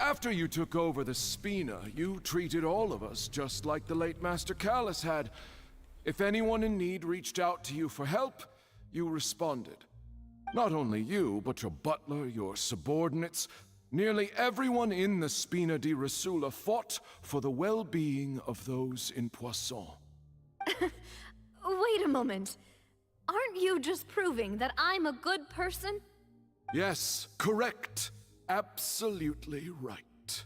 After you took over the Spina, you treated all of us just like the late Master Callus had. If anyone in need reached out to you for help, you responded. Not only you, but your butler, your subordinates, nearly everyone in the Spina di Rosula fought for the well-being of those in Poisson. Wait a moment. Aren't you just proving that I'm a good person? Yes, correct. Absolutely right.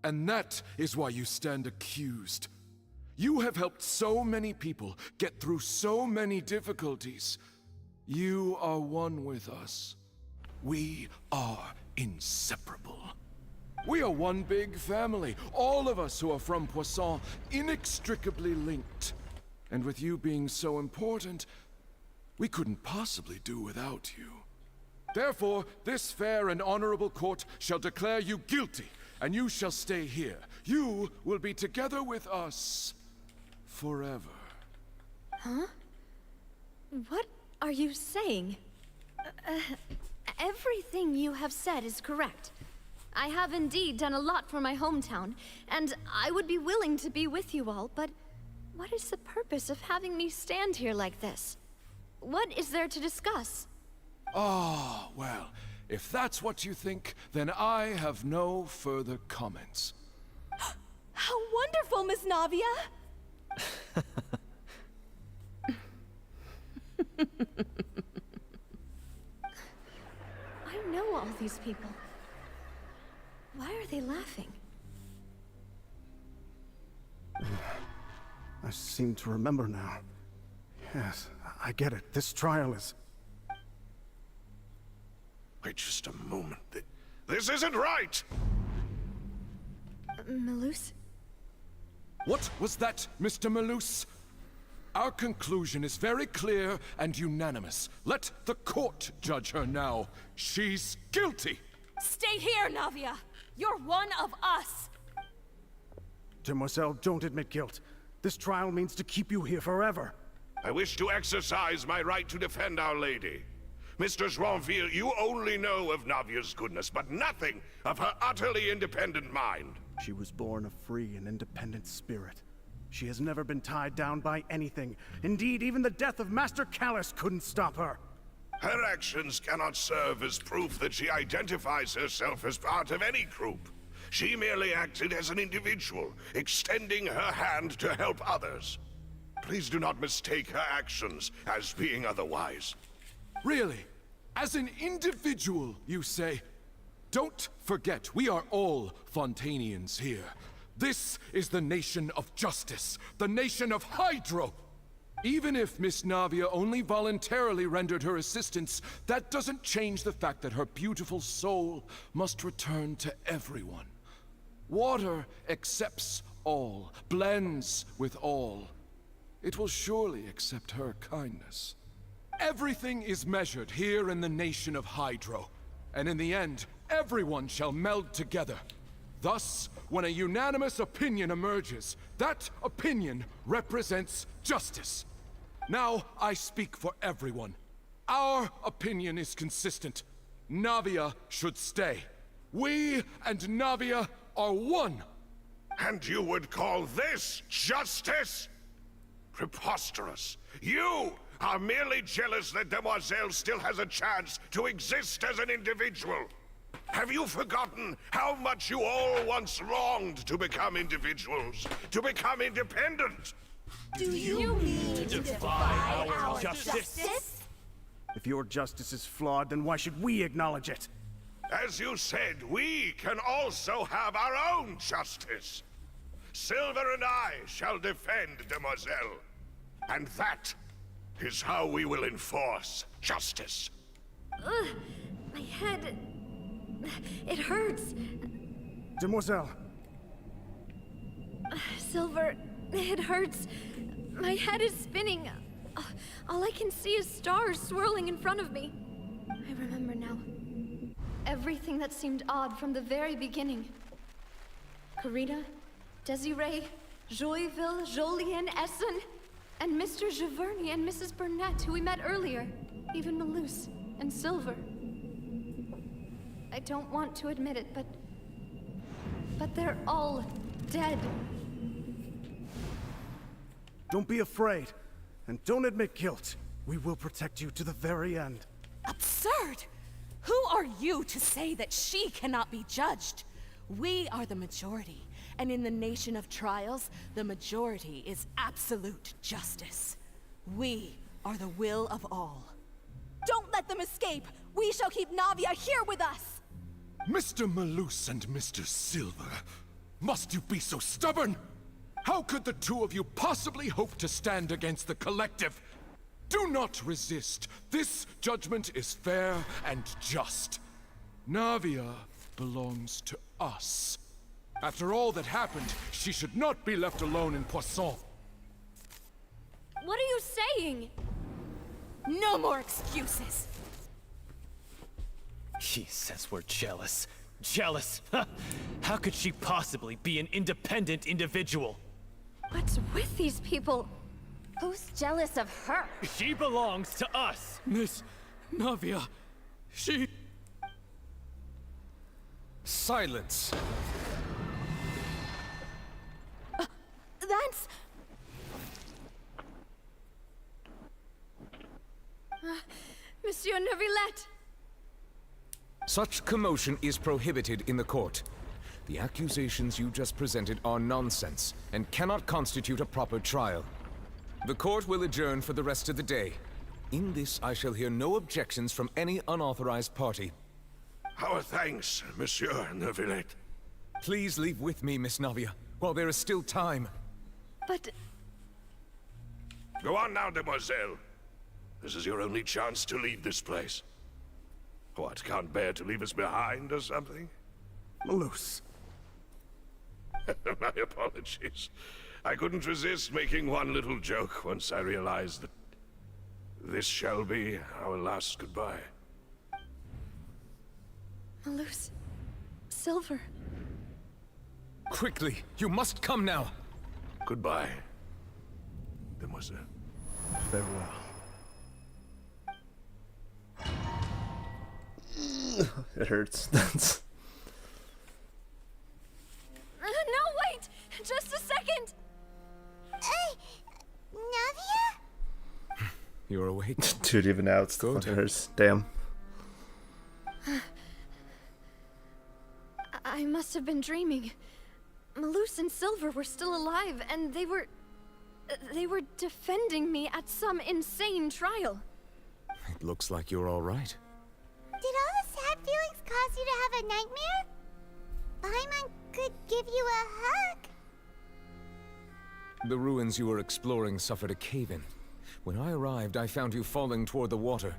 And that is why you stand accused. You have helped so many people get through so many difficulties. You are one with us. We are inseparable. We are one big family, all of us who are from Poisson, inextricably linked. And with you being so important, we couldn't possibly do without you. Therefore, this fair and honorable court shall declare you guilty, and you shall stay here. You will be together with us forever. Huh? What are you saying? Everything you have said is correct. I have indeed done a lot for my hometown, and I would be willing to be with you all, but what is the purpose of having me stand here like this? What is there to discuss? Ah, well, if that's what you think, then I have no further comments. How wonderful, Miss Navia! I know all these people. Why are they laughing? I seem to remember now. Yes, I get it. This trial is... Wait just a moment. This isn't right! Malus? What was that, Mr. Malus? Our conclusion is very clear and unanimous. Let the court judge her now. She's guilty! Stay here, Navia! You're one of us! Demoiselle, don't admit guilt. This trial means to keep you here forever. I wish to exercise my right to defend Our Lady. Mr. Joinville, you only know of Navia's goodness, but nothing of her utterly independent mind. She was born a free and independent spirit. She has never been tied down by anything. Indeed, even the death of Master Callus couldn't stop her. Her actions cannot serve as proof that she identifies herself as part of any group. She merely acted as an individual, extending her hand to help others. Please do not mistake her actions as being otherwise. Really? As an individual, you say? Don't forget, we are all Fontainians here. This is the nation of justice, the nation of Hydro. Even if Miss Navia only voluntarily rendered her assistance, that doesn't change the fact that her beautiful soul must return to everyone. Water accepts all, blends with all. it will surely accept her kindness. Everything is measured here in the nation of Hydro, and in the end, everyone shall meld together. Thus, when a unanimous opinion emerges, that opinion represents justice. Now, I speak for everyone. Our opinion is consistent. Navia should stay. We and Navia are one. And you would call this justice? Preposterous. You are merely jealous that Demoiselle still has a chance to exist as an individual. Have you forgotten how much you all once longed to become individuals, to become independent? Do you mean to defy our justice? If your justice is flawed, then why should we acknowledge it? As you said, we can also have our own justice. Silver and I shall defend Demoiselle. And that is how we will enforce justice. Ugh, my head... it hurts. Demoiselle. Silver, it hurts. My head is spinning. All I can see is stars swirling in front of me. I remember now. Everything that seemed odd from the very beginning. Karina, Desiree, Joyville, Jolien, Essen, and Mr. Giverny and Mrs. Burnett, who we met earlier. Even Malus and Silver. I don't want to admit it, but they're all dead. Don't be afraid, and don't admit guilt. We will protect you to the very end. Absurd! Who are you to say that she cannot be judged? We are the majority, and in the nation of trials, the majority is absolute justice. We are the will of all. Don't let them escape! We shall keep Navia here with us! Mr. Malus and Mr. Silver, must you be so stubborn? How could the two of you possibly hope to stand against the collective? Do not resist. This judgment is fair and just. Navia belongs to us. After all that happened, she should not be left alone in Poisson. What are you saying? No more excuses! She says we're jealous. Jealous? How could she possibly be an independent individual? What's with these people? Who's jealous of her? She belongs to us! Miss Navia, she... Silence! That's... Monsieur Neuvillette! Such commotion is prohibited in the court. The accusations you just presented are nonsense and cannot constitute a proper trial. The court will adjourn for the rest of the day. In this, I shall hear no objections from any unauthorized party. Our thanks, Monsieur Neuvillette. Please leave with me, Miss Navia, while there is still time. But... Go on now, Demoiselle. This is your only chance to leave this place. What, can't bear to leave us behind or something? Malus. My apologies. I couldn't resist making one little joke once I realized that this shall be our last goodbye. Malus... Silver... Quickly, you must come now! Goodbye, Demoiselle. Farewell. It hurts. That's... No, wait! Just a second! Navia? You're awake? Dude, even now it's Good. fucking hurts. Damn. I must have been dreaming. Malus and Silver were still alive, and they were defending me at some insane trial. It looks like you're all right. Did all the sad feelings cause you to have a nightmare? Paimon could give you a hug. The ruins you were exploring suffered a cave-in. When I arrived, I found you falling toward the water.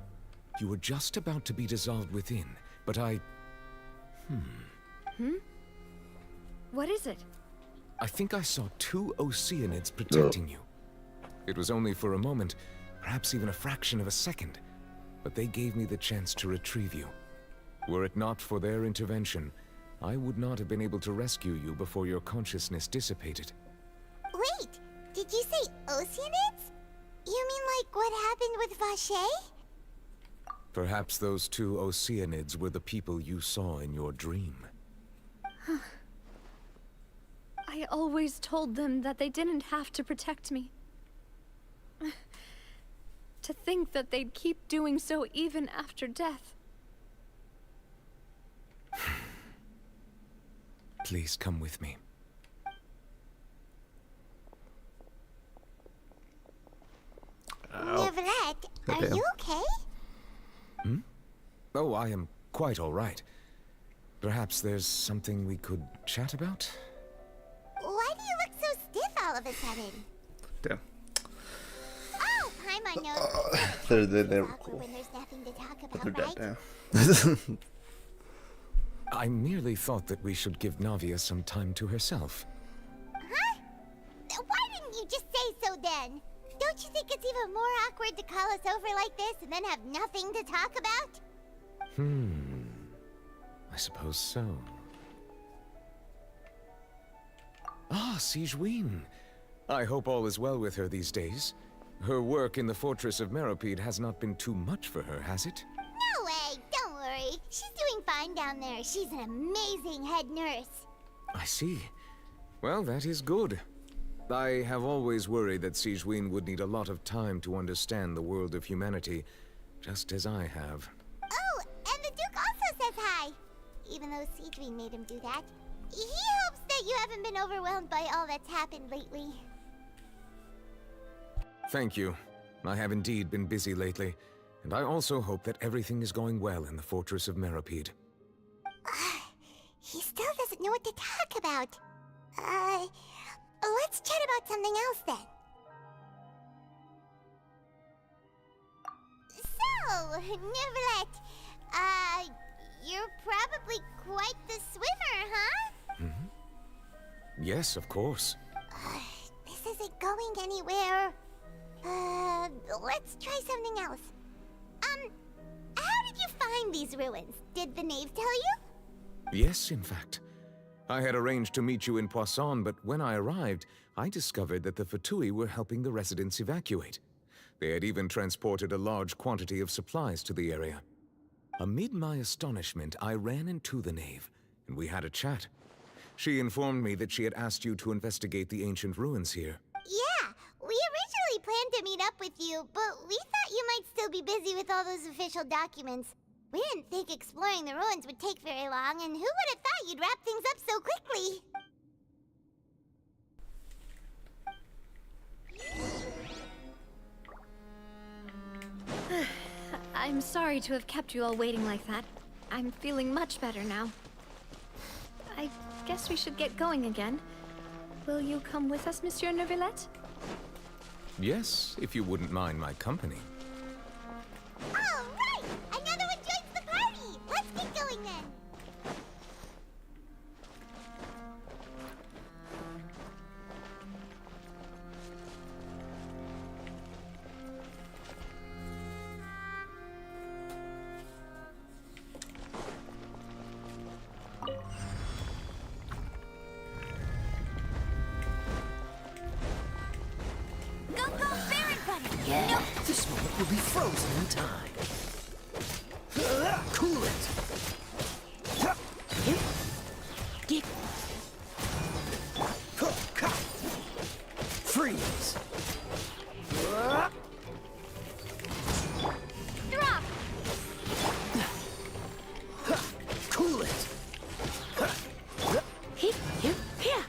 You were just about to be dissolved within, but I... What is it? I think I saw two Oceanids protecting you. It was only for a moment, perhaps even a fraction of a second, but they gave me the chance to retrieve you. Were it not for their intervention, I would not have been able to rescue you before your consciousness dissipated. Wait, did you say Oceanids? You mean like what happened with Vache? Perhaps those two Oceanids were the people you saw in your dream. I always told them that they didn't have to protect me. To think that they'd keep doing so even after death. Please come with me. Neverette, are you okay? Hmm? Oh, I am quite all right. Perhaps there's something we could chat about? Why do you look so stiff all of a sudden? Damn. Oh, Paimon knows. They were awkward cool. when there's nothing to talk But they're about, dead right? now. I merely thought that we should give Navia some time to herself. Huh? Why didn't you just say so then? Don't you think it's even more awkward to call us over like this and then have nothing to talk about? I suppose so. Ah, Sigewinne. I hope all is well with her these days. Her work in the Fortress of Meropide has not been too much for her, has it? No way, don't worry. She's doing fine down there. She's an amazing head nurse. I see. Well, that is good. I have always worried that Sigewinne would need a lot of time to understand the world of humanity, just as I have. Oh, and the Duke also says hi. Even though Sigewinne made him do that. He hopes that you haven't been overwhelmed by all that's happened lately. Thank you. I have indeed been busy lately, and I also hope that everything is going well in the Fortress of Meropide. He still doesn't know what to talk about. Let's chat about something else then. So, Neverlet, you're probably quite the swimmer, huh? Yes, of course. This isn't going anywhere. Let's try something else. How did you find these ruins? Did the knave tell you? Yes, in fact. I had arranged to meet you in Poisson, but when I arrived, I discovered that the Fatui were helping the residents evacuate. They had even transported a large quantity of supplies to the area. Amid my astonishment, I ran into the knave, and we had a chat. She informed me that she had asked you to investigate the ancient ruins here. Yeah, we originally planned to meet up with you, but we thought you might still be busy with all those official documents. We didn't think exploring the ruins would take very long, and who would have thought you'd wrap things up so quickly? I'm sorry to have kept you all waiting like that. I'm feeling much better now. I guess we should get going again. Will you come with us, Monsieur Neuvillette? Yes, if you wouldn't mind my company. All right! Another one joins the party! Let's get going then! Go, Baron Buddy! Yeah, this moment will be frozen in time. Cool it! Get... Freeze! Drop! Cool it! Hit, hit, here!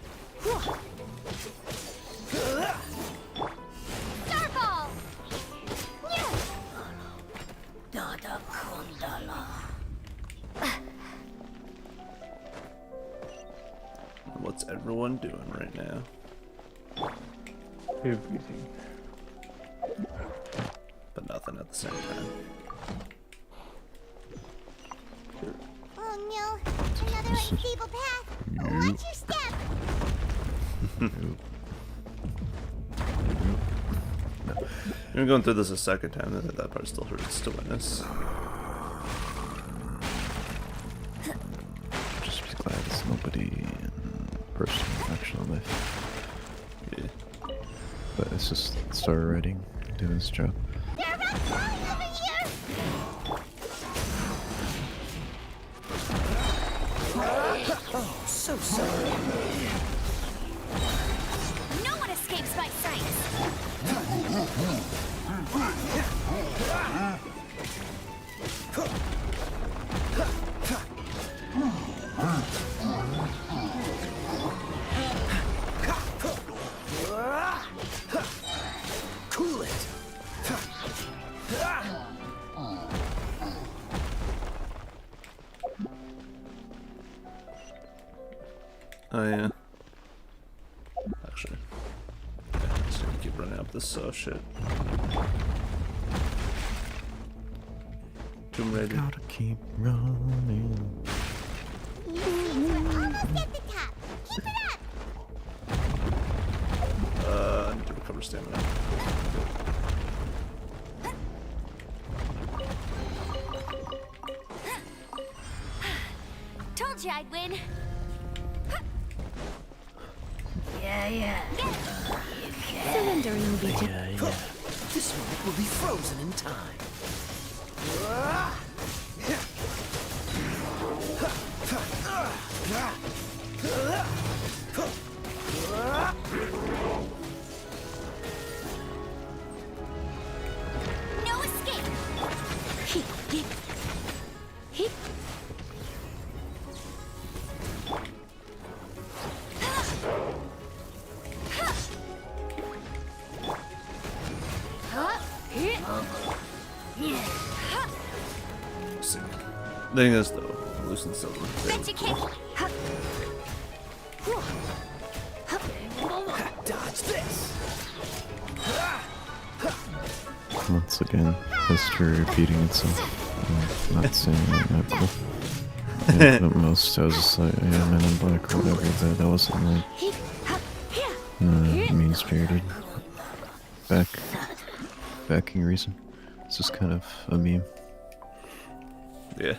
Starball! Dada Kundala. What's everyone doing right now? Everything. But nothing at the same time. Oh no, another unstable path. Watch your step. Even going through this a second time, that part still hurts to witness. Just be glad it's nobody in personal actual life. Yeah. But it's just star writing doing its job. There are rats flying over here! Oh, so sorry. No one escapes my sight. Cool it. Oh yeah. Actually, yeah, I'm just gonna keep running up this shit. Tomb Raider. Gotta keep running. You seems we're almost at the top. Keep it up! I need to recover stamina. Told you I'd win. Yeah. Surrendering begin. Yeah. This moment will be frozen in time. No escape. Thing is though, loosen silver. Bet you can't. Dodge this. Once again, history repeating itself. I'm not saying that, but yeah, at most I was just like, yeah, Men in Black or whatever, but that wasn't like mean-spirited backing reason. It's just kind of a meme. Yeah.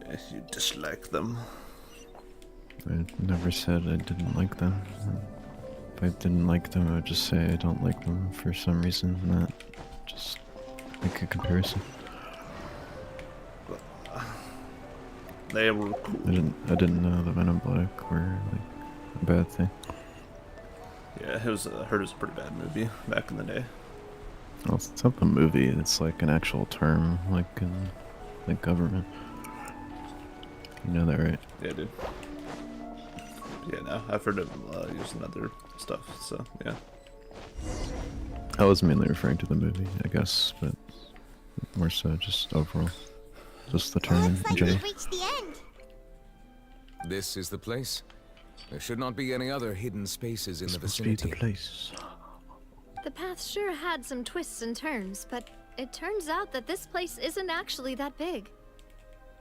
Yeah, you dislike them. I never said I didn't like them. If I didn't like them, I would just say I don't like them for some reason, not just make a comparison. They were cool. I didn't know that Men in Black were like a bad thing. Yeah, it was. I heard it was a pretty bad movie back in the day. Well, it's not the movie. It's like an actual term, like in the government. You know that, right? Yeah, dude. Yeah, no, I've heard it used in other stuff. So yeah. I was mainly referring to the movie, I guess, but more so just overall, just the term Looks in like general. we've reached the end. This is the place. There should not be any other hidden spaces in the Must be vicinity. the place. The path sure had some twists and turns, but it turns out that this place isn't actually that big.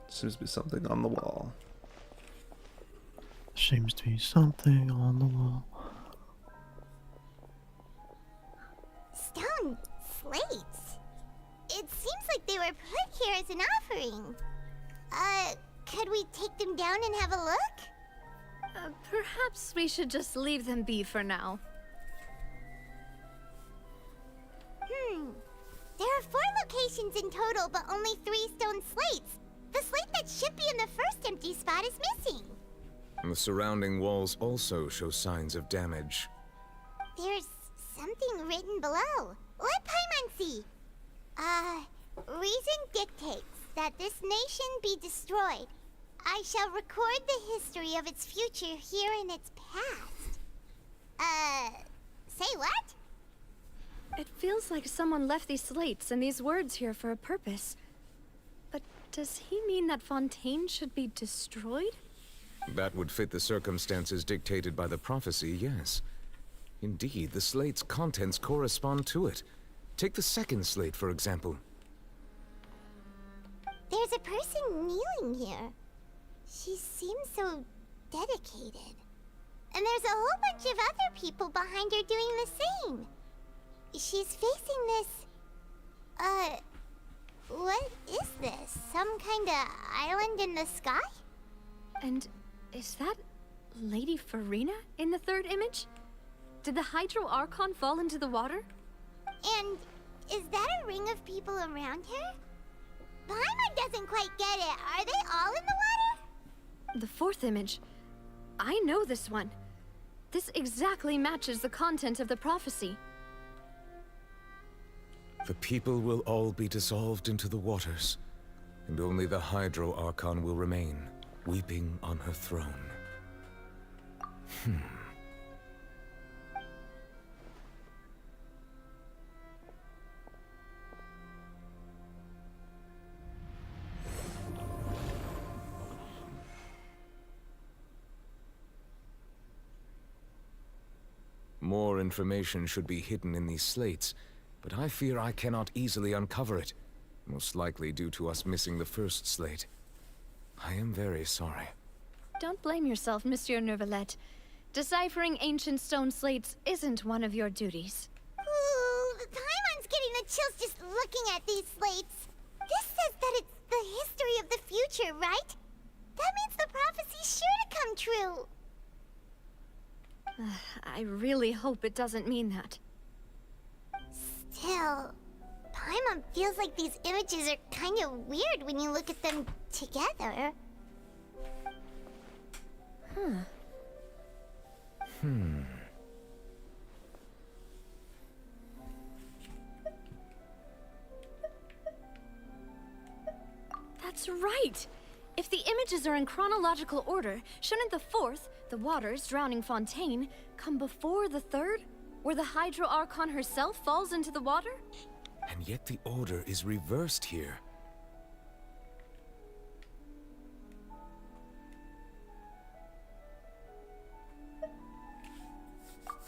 Seems to be something on the wall. Seems to be something on the wall. Stone slates. It seems like they were put here as an offering. Could we take them down and have a look? Perhaps we should just leave them be for now. There are 4 locations in total, but only 3 stone slates. The slate that should be in the first empty spot is missing. The surrounding walls also show signs of damage. There's something written below. Let Paimon see. Reason dictates that this nation be destroyed. I shall record the history of its future here in its past. Say what? It feels like someone left these slates and these words here for a purpose. But does he mean that Fontaine should be destroyed? That would fit the circumstances dictated by the prophecy, yes. Indeed, the slate's contents correspond to it. Take the second slate, for example. There's a person kneeling here. She seems so dedicated. And there's a whole bunch of other people behind her doing the same. She's facing this... what is this? Some kind of island in the sky? And is that Lady Farina in the third image? Did the Hydro Archon fall into the water? And is that a ring of people around her? Paimon doesn't quite get it. Are they all in the water? The fourth image. I know this one. This exactly matches the content of the prophecy. The people will all be dissolved into the waters, and only the Hydro Archon will remain, weeping on her throne. More information should be hidden in these slates, but I fear I cannot easily uncover it, most likely due to us missing the first slate. I am very sorry. Don't blame yourself, Monsieur Neuvillette. Deciphering ancient stone slates isn't one of your duties. Ooh, Paimon's getting the chills just looking at these slates. This says that it's the history of the future, right? That means the prophecy's sure to come true. I really hope it doesn't mean that. Still, Paimon feels like these images are kind of weird when you look at them together. That's right! If the images are in chronological order, shouldn't the fourth, the waters drowning Fontaine, come before the third, where the Hydro Archon herself falls into the water? And yet the order is reversed here.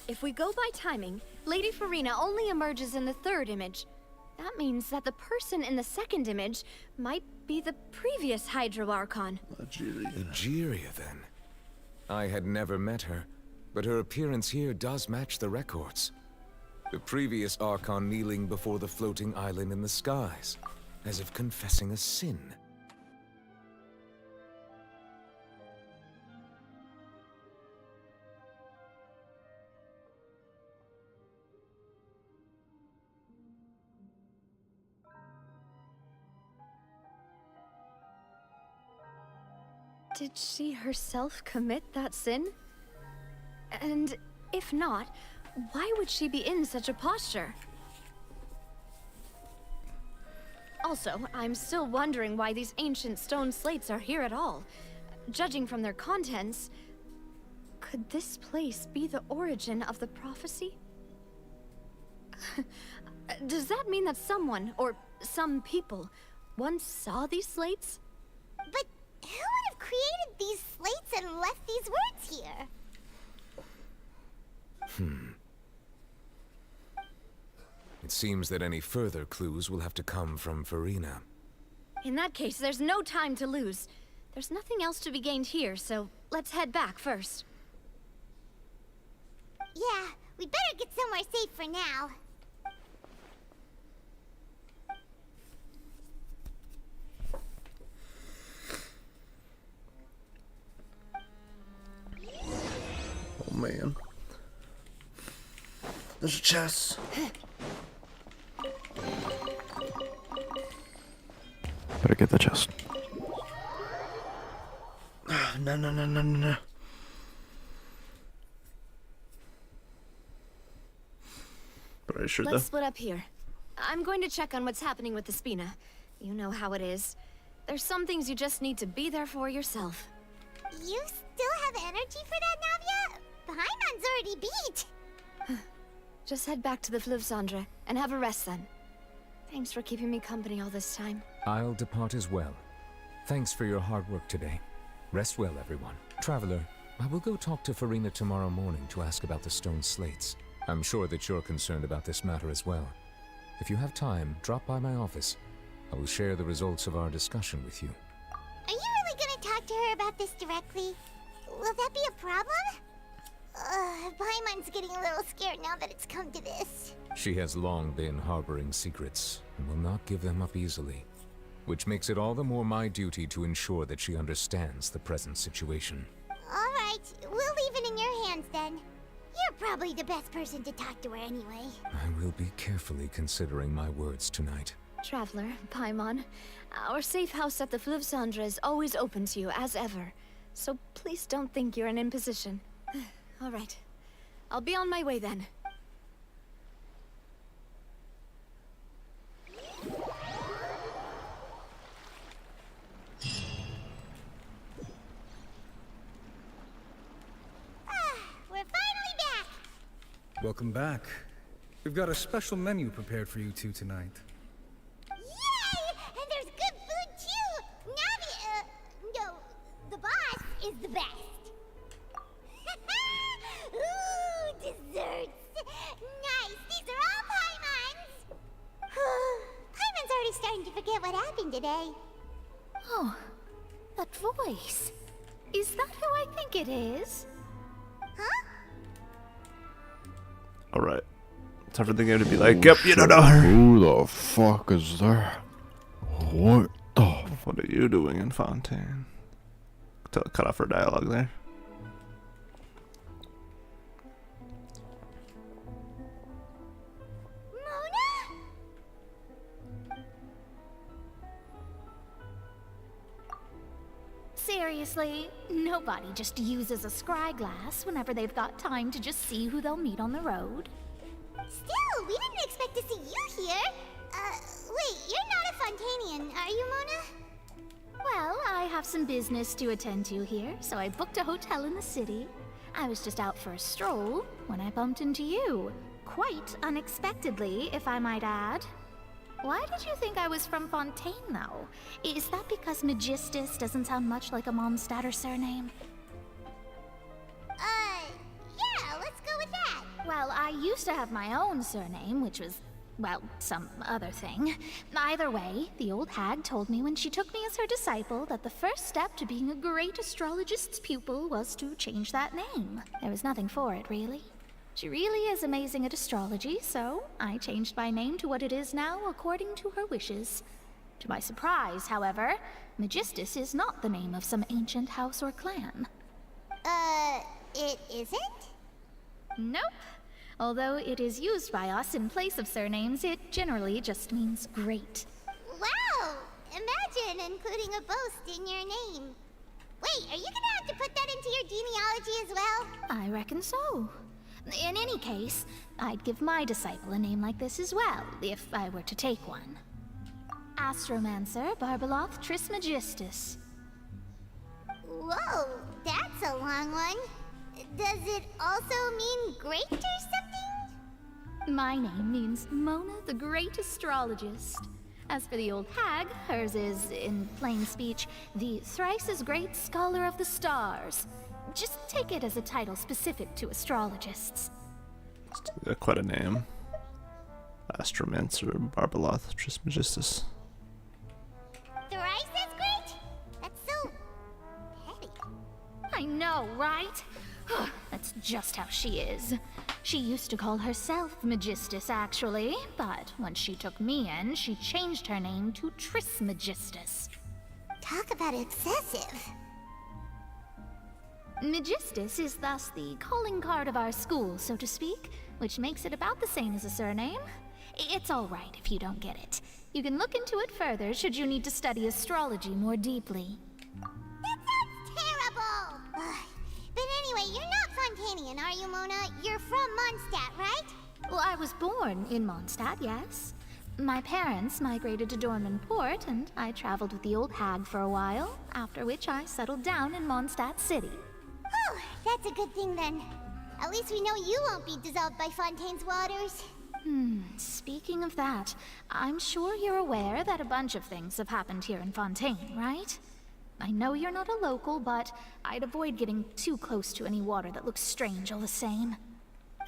If we go by timing, Lady Farina only emerges in the third image. That means that the person in the second image might be the previous Hydro Archon. Egeria, then. I had never met her, but her appearance here does match the records. The previous Archon kneeling before the floating island in the skies, as if confessing a sin. Did she herself commit that sin? And if not, why would she be in such a posture? Also, I'm still wondering why these ancient stone slates are here at all. Judging from their contents, could this place be the origin of the prophecy? Does that mean that someone, or some people, once saw these slates? But who would have created these slates and left these words here? It seems that any further clues will have to come from Farina. In that case, there's no time to lose. There's nothing else to be gained here, so let's head back first. Yeah, we better get somewhere safe for now. Oh man. There's a chest. Better get the chest. No. But are you sure Let's though? split up here. I'm going to check on what's happening with the Spina. You know how it is. There's some things you just need to be there for yourself. You still have energy for that, Navia? Paimon's already beat. Just head back to the Fleuve Cendre and have a rest then. Thanks for keeping me company all this time. I'll depart as well. Thanks for your hard work today. Rest well, everyone. Traveler, I will go talk to Farina tomorrow morning to ask about the stone slates. I'm sure that you're concerned about this matter as well. If you have time, drop by my office. I will share the results of our discussion with you. Are you really gonna talk to her about this directly? Will that be a problem? Paimon's getting a little scared now that it's come to this. She has long been harboring secrets and will not give them up easily, which makes it all the more my duty to ensure that she understands the present situation. All right, we'll leave it in your hands then. You're probably the best person to talk to her anyway. I will be carefully considering my words tonight. Traveler, Paimon, our safe house at the Fleuve Cendre is always open to you, as ever. So please don't think you're an imposition. All right. I'll be on my way then. We're finally back! Welcome back. We've got a special menu prepared for you two tonight. Yay! And there's good food too! Navi, no, the boss is the best. Ooh, desserts! Nice! These are all Paimon's! Paimon's already starting to forget what happened today. Oh, that voice. Is that who I think it is? Huh? Alright. Time for the game to be like, yep, you don't know her. Who the fuck is that? What the? What are you doing in Fontaine? Cut off her dialogue there. Seriously, nobody just uses a scry glass whenever they've got time to just see who they'll meet on the road. Still, we didn't expect to see you here. Wait, you're not a Fontainian, are you, Mona? Well, I have some business to attend to here, so I booked a hotel in the city. I was just out for a stroll when I bumped into you. Quite unexpectedly, if I might add. Why did you think I was from Fontaine, though? Is that because Magistus doesn't sound much like a Mondstadter surname? Yeah, let's go with that. Well, I used to have my own surname, which was, well, some other thing. Either way, the old hag told me when she took me as her disciple that the first step to being a great astrologist's pupil was to change that name. There was nothing for it, really. She really is amazing at astrology, so I changed my name to what it is now according to her wishes. To my surprise, however, Magistus is not the name of some ancient house or clan. It isn't? Nope. Although it is used by us in place of surnames, it generally just means great. Wow! Imagine including a boast in your name. Wait, are you gonna have to put that into your genealogy as well? I reckon so. In any case, I'd give my disciple a name like this as well, if I were to take one. Astromancer Barbeloth Trismegistus. Whoa, that's a long one. Does it also mean great or something? My name means Mona the Great Astrologist. As for the old hag, hers is, in plain speech, the thrice-as-great Scholar of the Stars. Just take it as a title specific to astrologists. Quite a name. Astromancer Barbeloth Trismegistus. Thrice as great? That's so petty. I know, right? That's just how she is. She used to call herself Magistus, actually, but when she took me in, she changed her name to Trismegistus. Talk about excessive. Magistus is thus the calling card of our school, so to speak, which makes it about the same as a surname. It's all right if you don't get it. You can look into it further should you need to study astrology more deeply. That sounds terrible! But anyway, you're not Fontainian, are you, Mona? You're from Mondstadt, right? Well, I was born in Mondstadt, yes. My parents migrated to Dorman Port, and I traveled with the old hag for a while, after which I settled down in Mondstadt City. Oh, that's a good thing then. At least we know you won't be dissolved by Fontaine's waters. Speaking of that, I'm sure you're aware that a bunch of things have happened here in Fontaine, right? I know you're not a local, but I'd avoid getting too close to any water that looks strange all the same.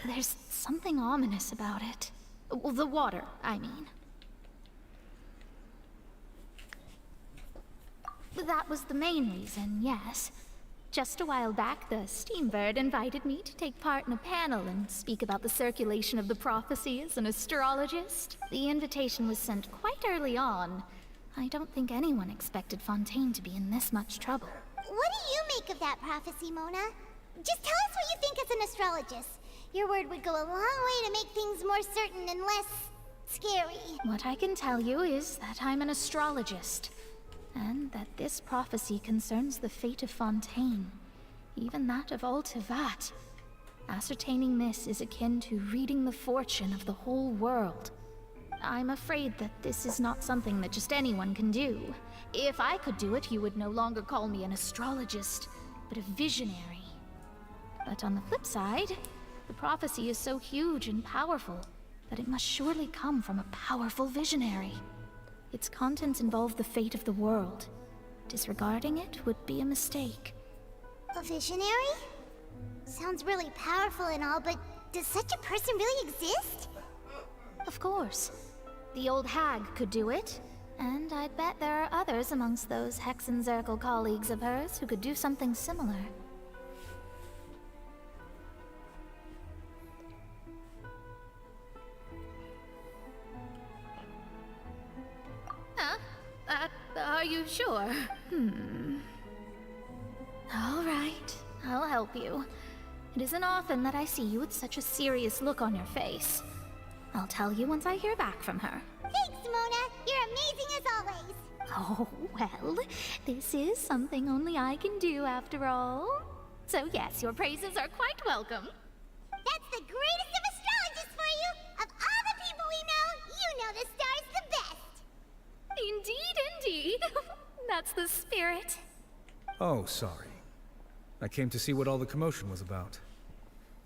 There's something ominous about it. Well, the water, I mean. That was the main reason, yes. Just a while back, the Steambird invited me to take part in a panel and speak about the circulation of the prophecy as an astrologist. The invitation was sent quite early on. I don't think anyone expected Fontaine to be in this much trouble. What do you make of that prophecy, Mona? Just tell us what you think as an astrologist. Your word would go a long way to make things more certain and less scary. What I can tell you is that I'm an astrologist, and that this prophecy concerns the fate of Fontaine, even that of Ultivat. Ascertaining this is akin to reading the fortune of the whole world. I'm afraid that this is not something that just anyone can do. If I could do it, you would no longer call me an astrologist, but a visionary. But on the flip side, the prophecy is so huge and powerful that it must surely come from a powerful visionary. Its contents involve the fate of the world. Disregarding it would be a mistake. A visionary? Sounds really powerful and all, but does such a person really exist? Of course. The old hag could do it, and I'd bet there are others amongst those Hexenzirkel colleagues of hers who could do something similar. Huh? Are you sure? All right, I'll help you. It isn't often that I see you with such a serious look on your face. I'll tell you once I hear back from her. Thanks, Mona. You're amazing as always. Oh, well, this is something only I can do after all. So yes, your praises are quite welcome. That's the greatest of astrologists for you! Of all the people we know, you know the star's the best! Indeed. That's the spirit. Oh, sorry. I came to see what all the commotion was about.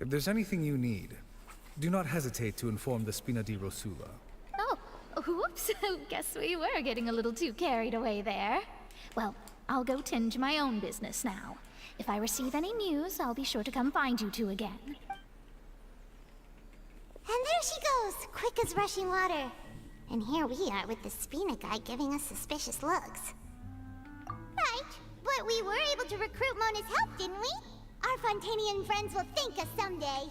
If there's anything you need, do not hesitate to inform the Spina di Rosula. Oh, whoops. Guess we were getting a little too carried away there. Well, I'll go tend to my own business now. If I receive any news, I'll be sure to come find you two again. And there she goes, quick as rushing water. And here we are with the Spina guy giving us suspicious looks. Right, but we were able to recruit Mona's help, didn't we? Our Fontanian friends will thank us someday.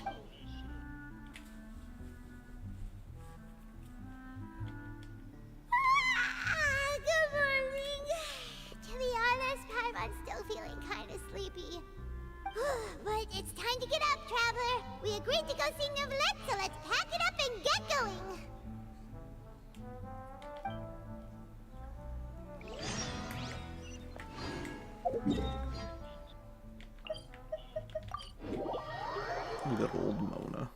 Good morning. To be honest, Paimon's still feeling kind of sleepy. But it's time to get up, Traveler. We agreed to go see Neuvillette, so let's pack it up and get going. Look at old Mona.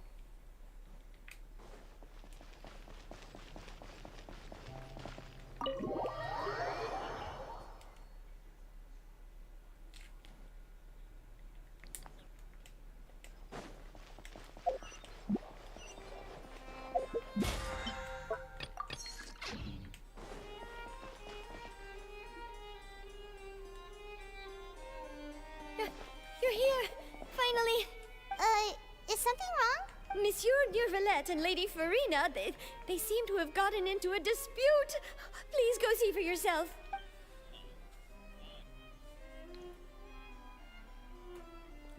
You're here! Finally! Is something wrong? Monsieur Neuvillette and Lady Farina, they seem to have gotten into a dispute. Please go see for yourself.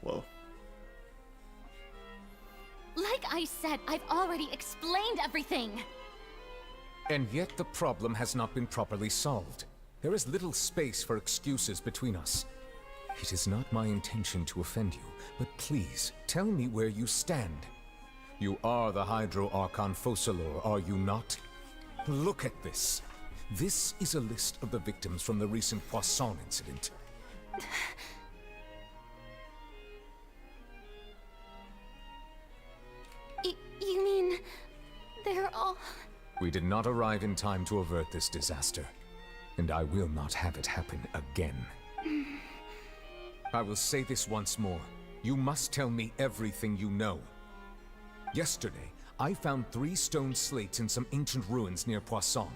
Whoa. Like I said, I've already explained everything. And yet the problem has not been properly solved. There is little space for excuses between us. It is not my intention to offend you, but please, tell me where you stand. You are the Hydro Archon Focalor, are you not? Look at this. This is a list of the victims from the recent Poisson incident. You mean... they're all... We did not arrive in time to avert this disaster, and I will not have it happen again. I will say this once more. You must tell me everything you know. Yesterday, I found 3 stone slates in some ancient ruins near Poisson.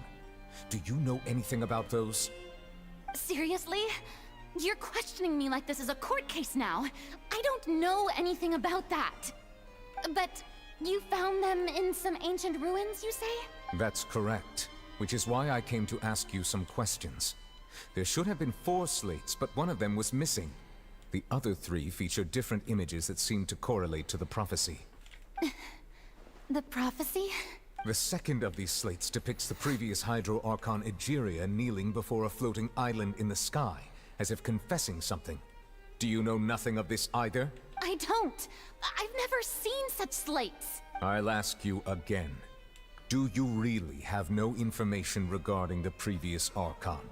Do you know anything about those? Seriously? You're questioning me like this is a court case now. I don't know anything about that. But you found them in some ancient ruins, you say? That's correct, which is why I came to ask you some questions. There should have been 4 slates, but one of them was missing. The other 3 feature different images that seem to correlate to the prophecy. The prophecy? The second of these slates depicts the previous Hydro Archon Egeria kneeling before a floating island in the sky, as if confessing something. Do you know nothing of this either? I don't. I've never seen such slates. I'll ask you again. Do you really have no information regarding the previous Archon?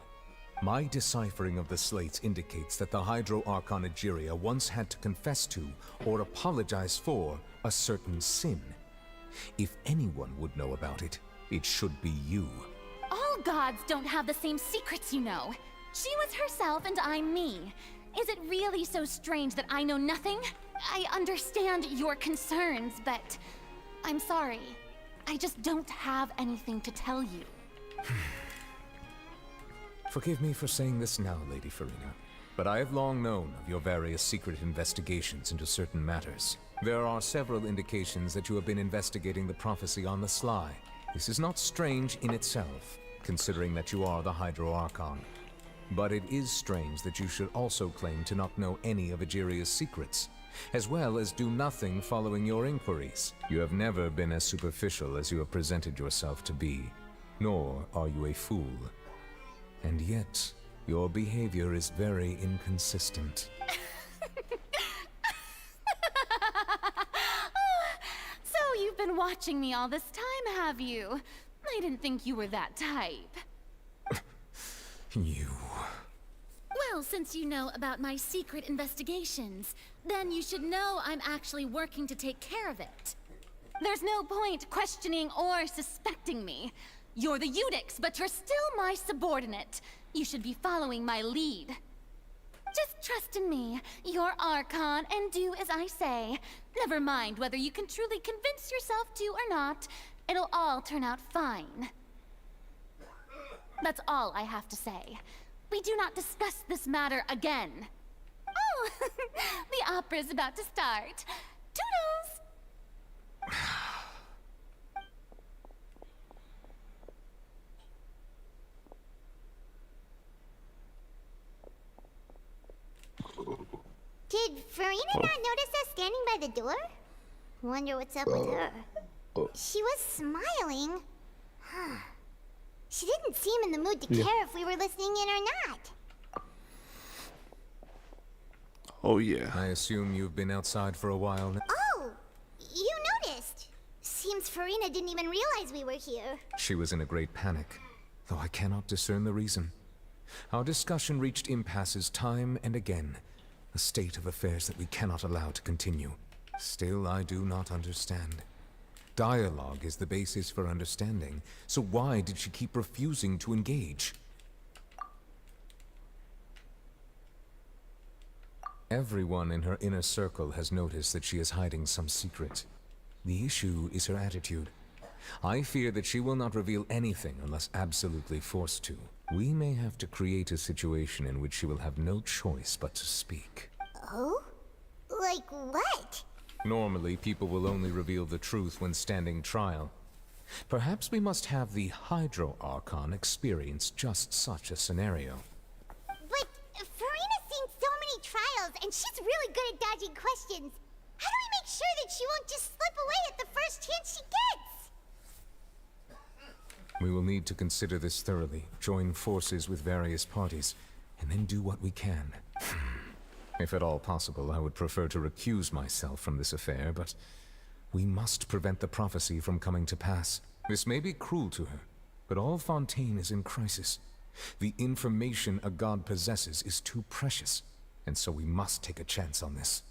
My deciphering of the slates indicates that the Hydro Archon Egeria once had to confess to, or apologize for, a certain sin. If anyone would know about it, it should be you. All gods don't have the same secrets, you know. She was herself and I'm me. Is it really so strange that I know nothing? I understand your concerns, but I'm sorry. I just don't have anything to tell you. Forgive me for saying this now, Lady Farina, but I have long known of your various secret investigations into certain matters. There are several indications that you have been investigating the prophecy on the sly. This is not strange in itself, considering that you are the Hydro Archon. But it is strange that you should also claim to not know any of Egeria's secrets, as well as do nothing following your inquiries. You have never been as superficial as you have presented yourself to be, nor are you a fool. And yet, your behavior is very inconsistent. So you've been watching me all this time, have you? I didn't think you were that type. You... Well, since you know about my secret investigations, then you should know I'm actually working to take care of it. There's no point questioning or suspecting me. You're the Eudix, but you're still my subordinate. You should be following my lead. Just trust in me, your Archon, and do as I say. Never mind whether you can truly convince yourself to or not. It'll all turn out fine. That's all I have to say. We do not discuss this matter again. Oh, the opera's about to start. Toodles! Did Farina not notice us standing by the door? Wonder what's up with her. She was smiling. Huh. She didn't seem in the mood to care if we were listening in or not. Oh yeah. I assume you've been outside for a while now. Oh! You noticed! Seems Farina didn't even realize we were here. She was in a great panic, though I cannot discern the reason. Our discussion reached impasses time and again, a state of affairs that we cannot allow to continue. Still, I do not understand. Dialogue is the basis for understanding, so why did she keep refusing to engage? Everyone in her inner circle has noticed that she is hiding some secret. The issue is her attitude. I fear that she will not reveal anything unless absolutely forced to. We may have to create a situation in which she will have no choice but to speak. Oh? Like what? Normally, people will only reveal the truth when standing trial. Perhaps we must have the Hydro Archon experience just such a scenario. But Farina's seen so many trials, and she's really good at dodging questions. How do we make sure that she won't just slip away at the first chance she gets? We will need to consider this thoroughly, join forces with various parties, and then do what we can. If at all possible, I would prefer to recuse myself from this affair, but we must prevent the prophecy from coming to pass. This may be cruel to her, but all Fontaine is in crisis. The information a god possesses is too precious, and so we must take a chance on this.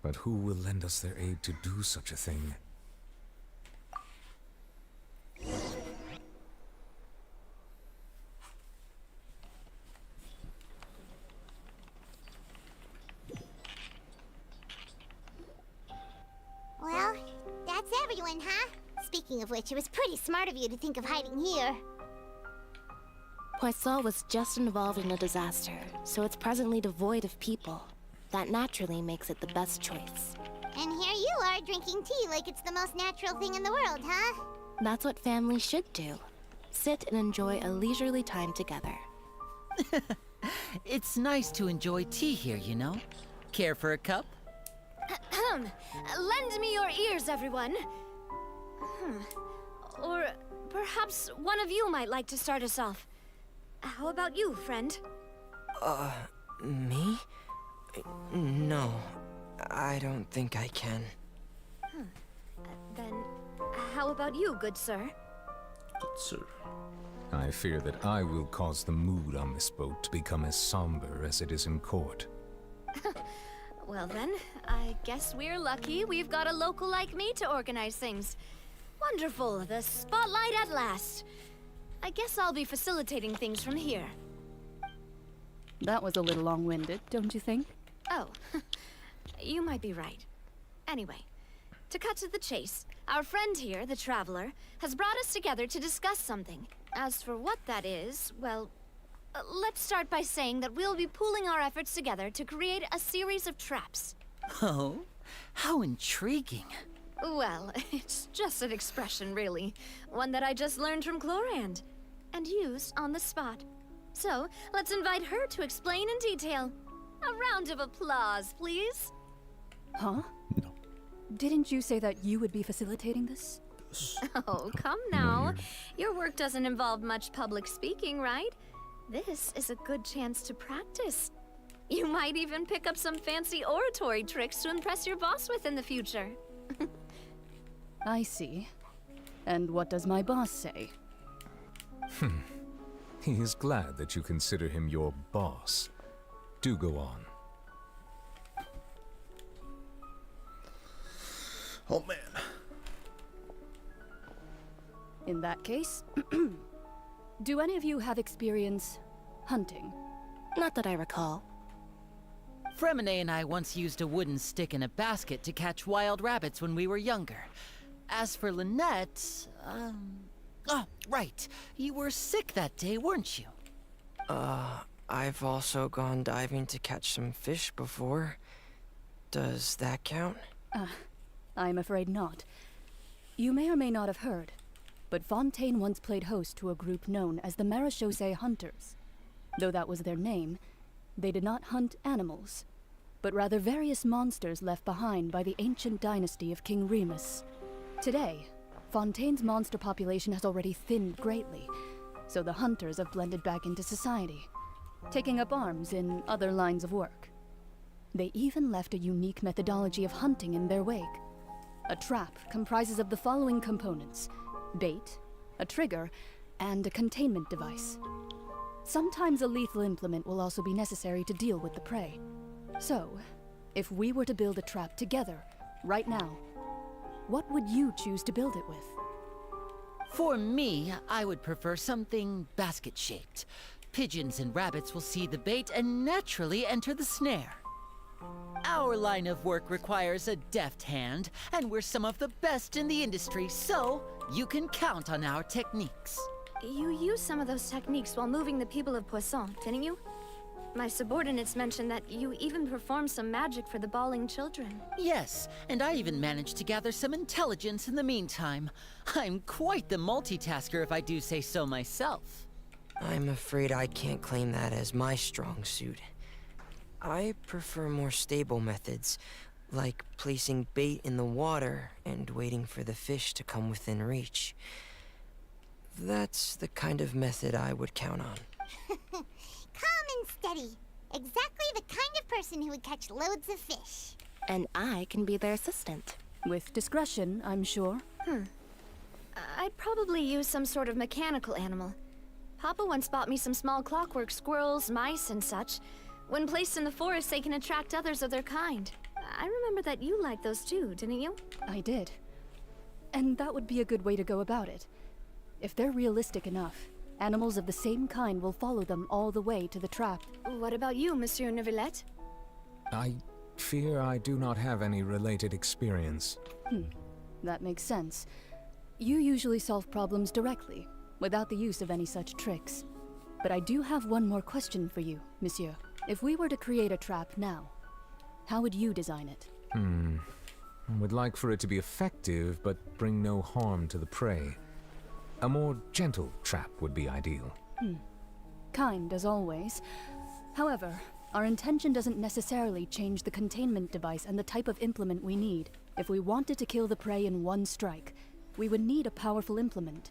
But who will lend us their aid to do such a thing? Well, that's everyone, huh? Speaking of which, it was pretty smart of you to think of hiding here. Poisson was just involved in a disaster, so it's presently devoid of people. That naturally makes it the best choice. And here you are drinking tea like it's the most natural thing in the world, huh? That's what families should do. Sit and enjoy a leisurely time together. It's nice to enjoy tea here, you know? Care for a cup? Lend me your ears, everyone. Or perhaps one of you might like to start us off. How about you, friend? Me? No, I don't think I can. Then, how about you, good sir? Good sir. I fear that I will cause the mood on this boat to become as somber as it is in court. Well then, I guess we're lucky we've got a local like me to organize things. Wonderful, the spotlight at last. I guess I'll be facilitating things from here. That was a little long-winded, don't you think? Oh, you might be right. Anyway, to cut to the chase, our friend here, the Traveler, has brought us together to discuss something. As for what that is, well, let's start by saying that we'll be pooling our efforts together to create a series of traps. Oh, how intriguing. Well, it's just an expression, really. One that I just learned from Chlorand, and used on the spot. So, let's invite her to explain in detail. A round of applause, please. Huh? No. Didn't you say that you would be facilitating this? Oh, come now. Your work doesn't involve much public speaking, right? This is a good chance to practice. You might even pick up some fancy oratory tricks to impress your boss with in the future. I see. And what does my boss say? He is glad that you consider him your boss. Do go on. Oh man. In that case, do any of you have experience hunting? Not that I recall. Fremine and I once used a wooden stick in a basket to catch wild rabbits when we were younger. As for Lynette, oh, right. You were sick that day, weren't you? I've also gone diving to catch some fish before. Does that count? I'm afraid not. You may or may not have heard, but Fontaine once played host to a group known as the Marechaussee Hunters. Though that was their name, they did not hunt animals, but rather various monsters left behind by the ancient dynasty of King Remus. Today, Fontaine's monster population has already thinned greatly, so the hunters have blended back into society, taking up arms in other lines of work. They even left a unique methodology of hunting in their wake. A trap comprises of the following components: bait, a trigger, and a containment device. Sometimes a lethal implement will also be necessary to deal with the prey. So, if we were to build a trap together, right now, what would you choose to build it with? For me, I would prefer something basket-shaped. Pigeons and rabbits will see the bait and naturally enter the snare. Our line of work requires a deft hand, and we're some of the best in the industry, so you can count on our techniques. You used some of those techniques while moving the people of Poisson, didn't you? My subordinates mentioned that you even performed some magic for the bawling children. Yes, and I even managed to gather some intelligence in the meantime. I'm quite the multitasker if I do say so myself. I'm afraid I can't claim that as my strong suit. I prefer more stable methods, like placing bait in the water and waiting for the fish to come within reach. That's the kind of method I would count on. Calm and steady. Exactly the kind of person who would catch loads of fish. And I can be their assistant. With discretion, I'm sure. I'd probably use some sort of mechanical animal. Papa once bought me some small clockwork squirrels, mice, and such. When placed in the forest, they can attract others of their kind. I remember that you liked those too, didn't you? I did. And that would be a good way to go about it. If they're realistic enough, animals of the same kind will follow them all the way to the trap. What about you, Monsieur Neuvillette? I fear I do not have any related experience. That makes sense. You usually solve problems directly, without the use of any such tricks. But I do have one more question for you, Monsieur. If we were to create a trap now, how would you design it? I would like for it to be effective, but bring no harm to the prey. A more gentle trap would be ideal. Kind as always. However, our intention doesn't necessarily change the containment device and the type of implement we need. If we wanted to kill the prey in one strike, we would need a powerful implement.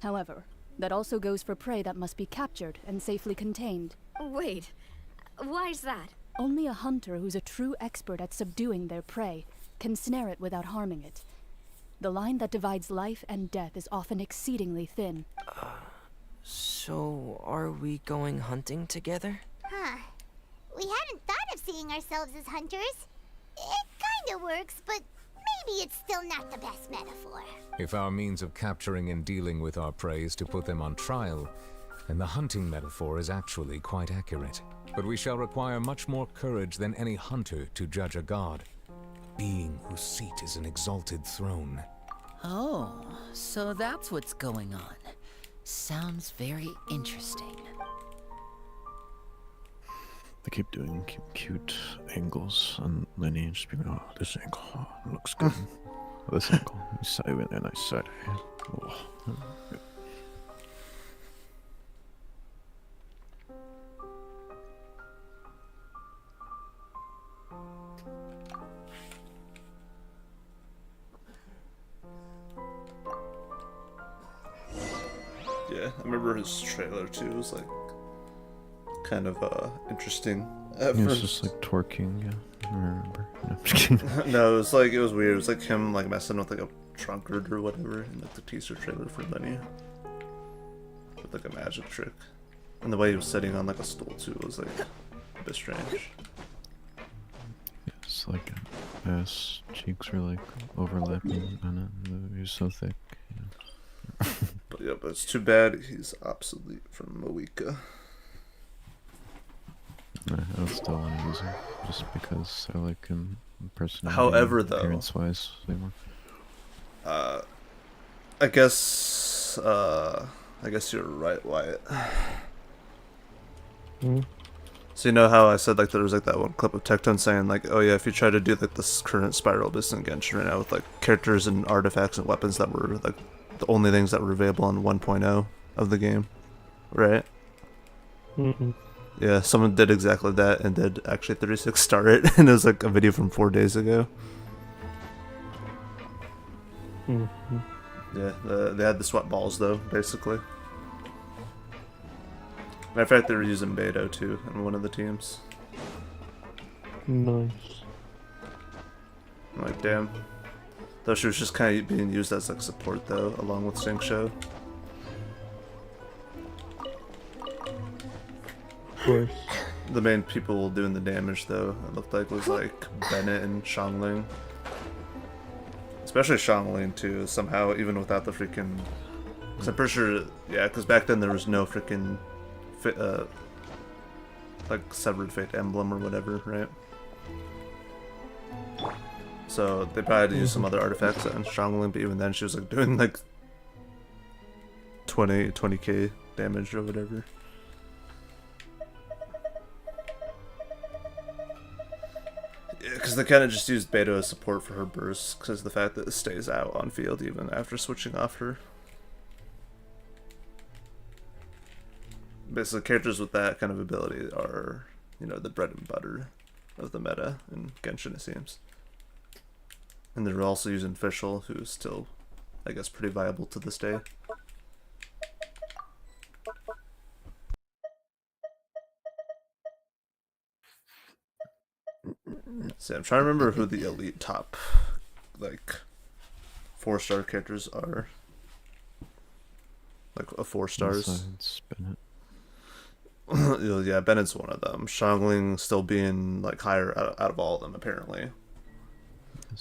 However, that also goes for prey that must be captured and safely contained. Wait, why's that? Only a hunter who's a true expert at subduing their prey can snare it without harming it. The line that divides life and death is often exceedingly thin. So, are we going hunting together? Huh. We hadn't thought of seeing ourselves as hunters. It kinda works, but maybe it's still not the best metaphor. If our means of capturing and dealing with our prey is to put them on trial, then the hunting metaphor is actually quite accurate. But we shall require much more courage than any hunter to judge a god, being whose seat is an exalted throne. Oh, so that's what's going on. Sounds very interesting. They keep doing cute angles on Lineage. Just being, oh, this angle looks good. Oh, this angle, a nice side. Oh. Yeah, I remember his trailer too. It was like kind of interesting at He was first. just like twerking, yeah. I remember. No, I'm just kidding. No, it was weird. It was like him like messing with like a drunkard or whatever in like the teaser trailer for Lenny. With like a magic trick. And the way he was sitting on like a stool too was like a bit strange. It's like ass cheeks were like overlapping on it. He was so thick. Yeah. But yeah, but it's too bad he's obsolete from Moeka. I would still want to use him just because I like him personally. However, though, appearance-wise, I guess you're right, Wyatt. So you know how I said like there was like that one clip of Tectone saying like, oh yeah, if you try to do like this current spiral business in Genshin right now with like characters and artifacts and weapons that were like the only things that were available on 1.0 of the game, right? Yeah, someone did exactly that and did actually 36 star it, and it was like a video from 4 days ago. Yeah, they had the sweat balls though, basically. Matter of fact, they were using Beto too in one of the teams. Nice. I'm like, damn. Though she was just kind of being used as like support though, along with Xingqiu. Of course. The main people doing the damage though, it looked like was like Bennett and Xiangling. Especially Xiangling too, somehow, even without the freaking... Cause I'm pretty sure, yeah, because back then there was no freaking... like Severed Fate emblem or whatever, right? So they probably had to use some other artifacts on Xiangling, but even then she was like doing like 20k damage or whatever. Yeah, because they kind of just used Beto as support for her bursts, because of the fact that it stays out on field even after switching off her. Basically, characters with that kind of ability are, you know, the bread and butter of the meta in Genshin, it seems. And they're also using Fischl, who's still, I guess, pretty viable to this day. See, I'm trying to remember who the elite top, like, 4-star characters are. Like, 4 stars. Besides Bennett. Yeah, Bennett's one of them. Xiangling still being like higher out of all of them apparently.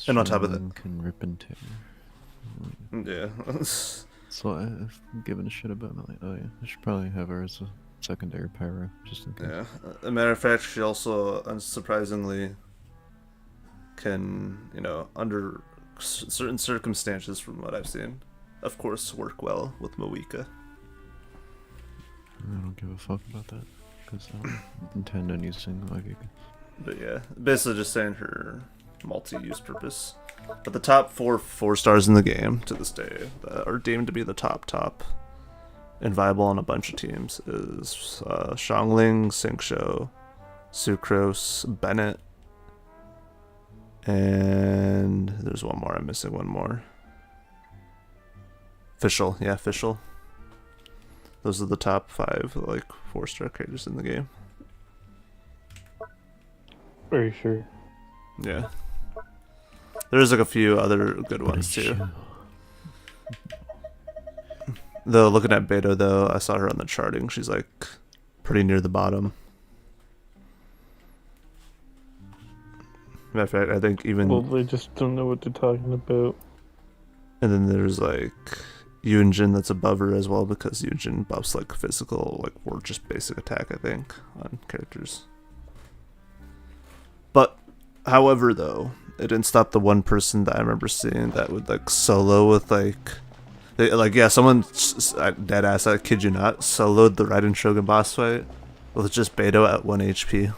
And on top of that, can rip and tear. Yeah. So I've given a shit about Melly. Oh yeah, I should probably have her as a secondary pyro just in case. Yeah. As a matter of fact, she also unsurprisingly can, you know, under certain circumstances, from what I've seen, of course, work well with Moeka. I don't give a fuck about that, because I don't intend on using Moeka. But yeah, basically just saying her multi-use purpose. But the top 4 stars in the game to this day that are deemed to be the top, and viable on a bunch of teams is Xiangling, Xingqiu, Sucrose, Bennett, and there's one more. I'm missing one more. Fischl, yeah, Fischl. Those are the top 5 like 4-star characters in the game. Very sure. Yeah. There's like a few other good ones too. Though looking at Beto though, I saw her on the charting. She's like pretty near the bottom. Matter of fact, I think even. Well, they just don't know what they're talking about. And then there's like Yunjin that's above her as well, because Yunjin buffs like physical, like or just basic attack, I think, on characters. But, however, though, it didn't stop the one person that I remember seeing that would like solo with someone dead ass, I kid you not, soloed the Raiden Shogun boss fight with just Beto at 1 HP.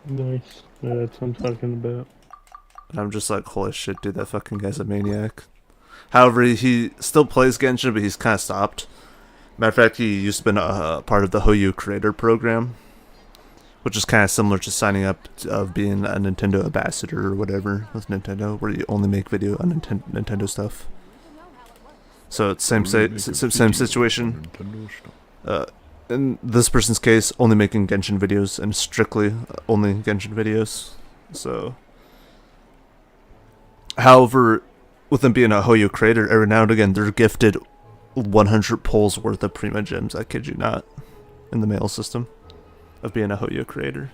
Nice. Yeah, that's what I'm talking about. And I'm just like, holy shit, dude, that fucking guy's a maniac. However, he still plays Genshin, but he's kind of stopped. Matter of fact, he used to be a part of the Hoyu Creator Program, which is kind of similar to signing up of being a Nintendo ambassador or whatever with Nintendo, where you only make video on Nintendo stuff. So it's same situation. In this person's case, only making Genshin videos and strictly only Genshin videos. So, however, with them being a Hoyu creator, every now and again they're gifted 100 pulls worth of Prima Gems. I kid you not, in the mail system of being a Hoyu creator.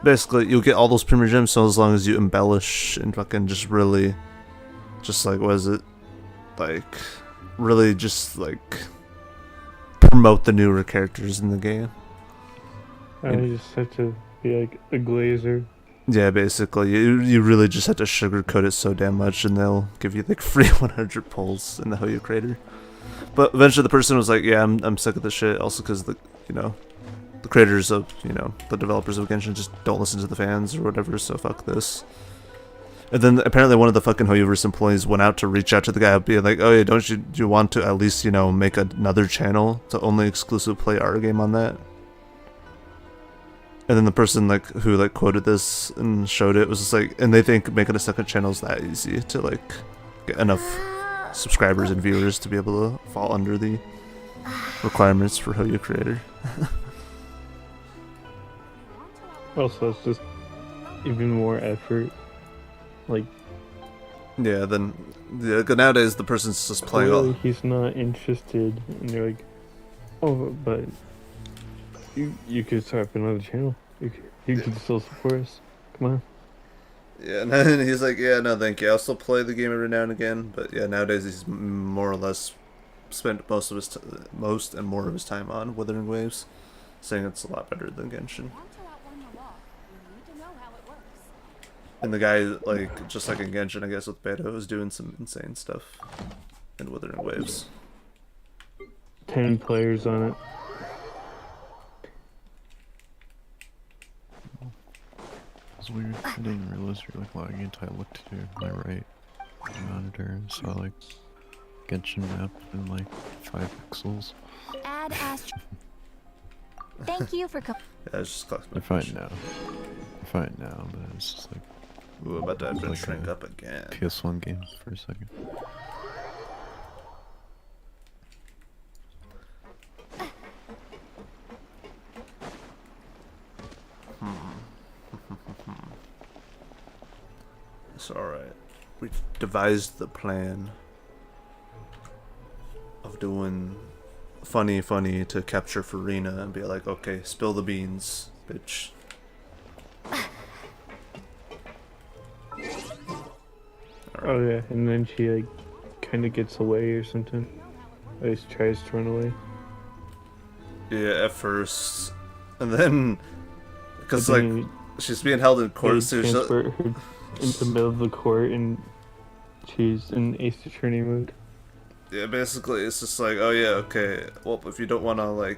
Basically, you'll get all those Prima Gems so as long as you embellish and fucking just really, just like, what is it? Like, really just like promote the newer characters in the game. You just have to be like a glazer. Yeah, basically, you really just have to sugarcoat it so damn much, and they'll give you like free 100 pulls in the Hoyu creator. But eventually, the person was like, "Yeah, I'm sick of this shit." Also, because the creators of the developers of Genshin just don't listen to the fans or whatever. So fuck this. And then apparently one of the fucking Hoyoverse employees went out to reach out to the guy, being like, "Oh yeah, do you want to at least make another channel to only exclusive play our game on that?" And then the person who quoted this and showed it was just like, and they think making a second channel is that easy to get enough subscribers and viewers to be able to fall under the requirements for Hoyu Creator. Also, it's just even more effort. Yeah, then nowadays the person's just playing all. He's not interested, and they're like, "Oh, but you could start up another channel. You could still support us. Come on." Yeah, and then he's like, "Yeah, no, thank you. I'll still play the game every now and again, but yeah, nowadays he's more or less spent most and more of his time on Wuthering Waves, saying it's a lot better than Genshin." And the guy, just like in Genshin, I guess with Beto, is doing some insane stuff in Wuthering Waves. 10 players on it. It's weird. I didn't realize you're logging into. I looked to my right monitor and saw Genshin map in 5 pixels. Add Astro. Thank you for Yeah, it's just clocked. They're fine now. They're fine now, but it's just ooh, about to have to shrink up again. PS1 game for a second. It's alright. We've devised the plan of doing funny to capture Farina and be like, "Okay, spill the beans, bitch." Oh yeah, and then she kind of gets away or something. At least tries to run away. Yeah, at first, and then because she's being held in court, so transport her into the middle of the court, and she's in Ace Attorney mode. Yeah, basically, it's just like, oh yeah, okay. Well, if you don't want to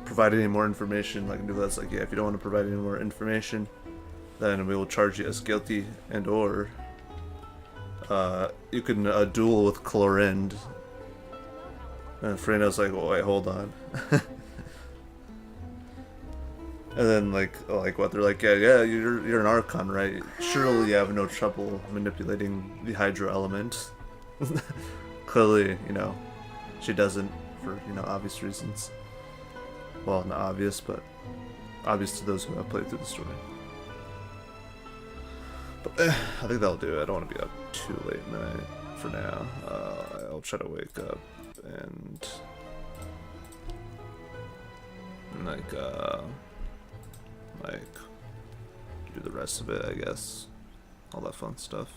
provide any more information, do that. It's like, yeah, if you don't want to provide any more information, then we will charge you as guilty, and or you can duel with Clorind. And Frena's like, well, wait, hold on. And then like what they're like, yeah, you're an Archon, right? Surely you have no trouble manipulating the Hydro element. Clearly, you know, she doesn't for, you know, obvious reasons. Well, not obvious, but obvious to those who have played through the story. But I think that'll do it. I don't want to be up too late in the night for now. I'll try to wake up and like do the rest of it, I guess. All that fun stuff.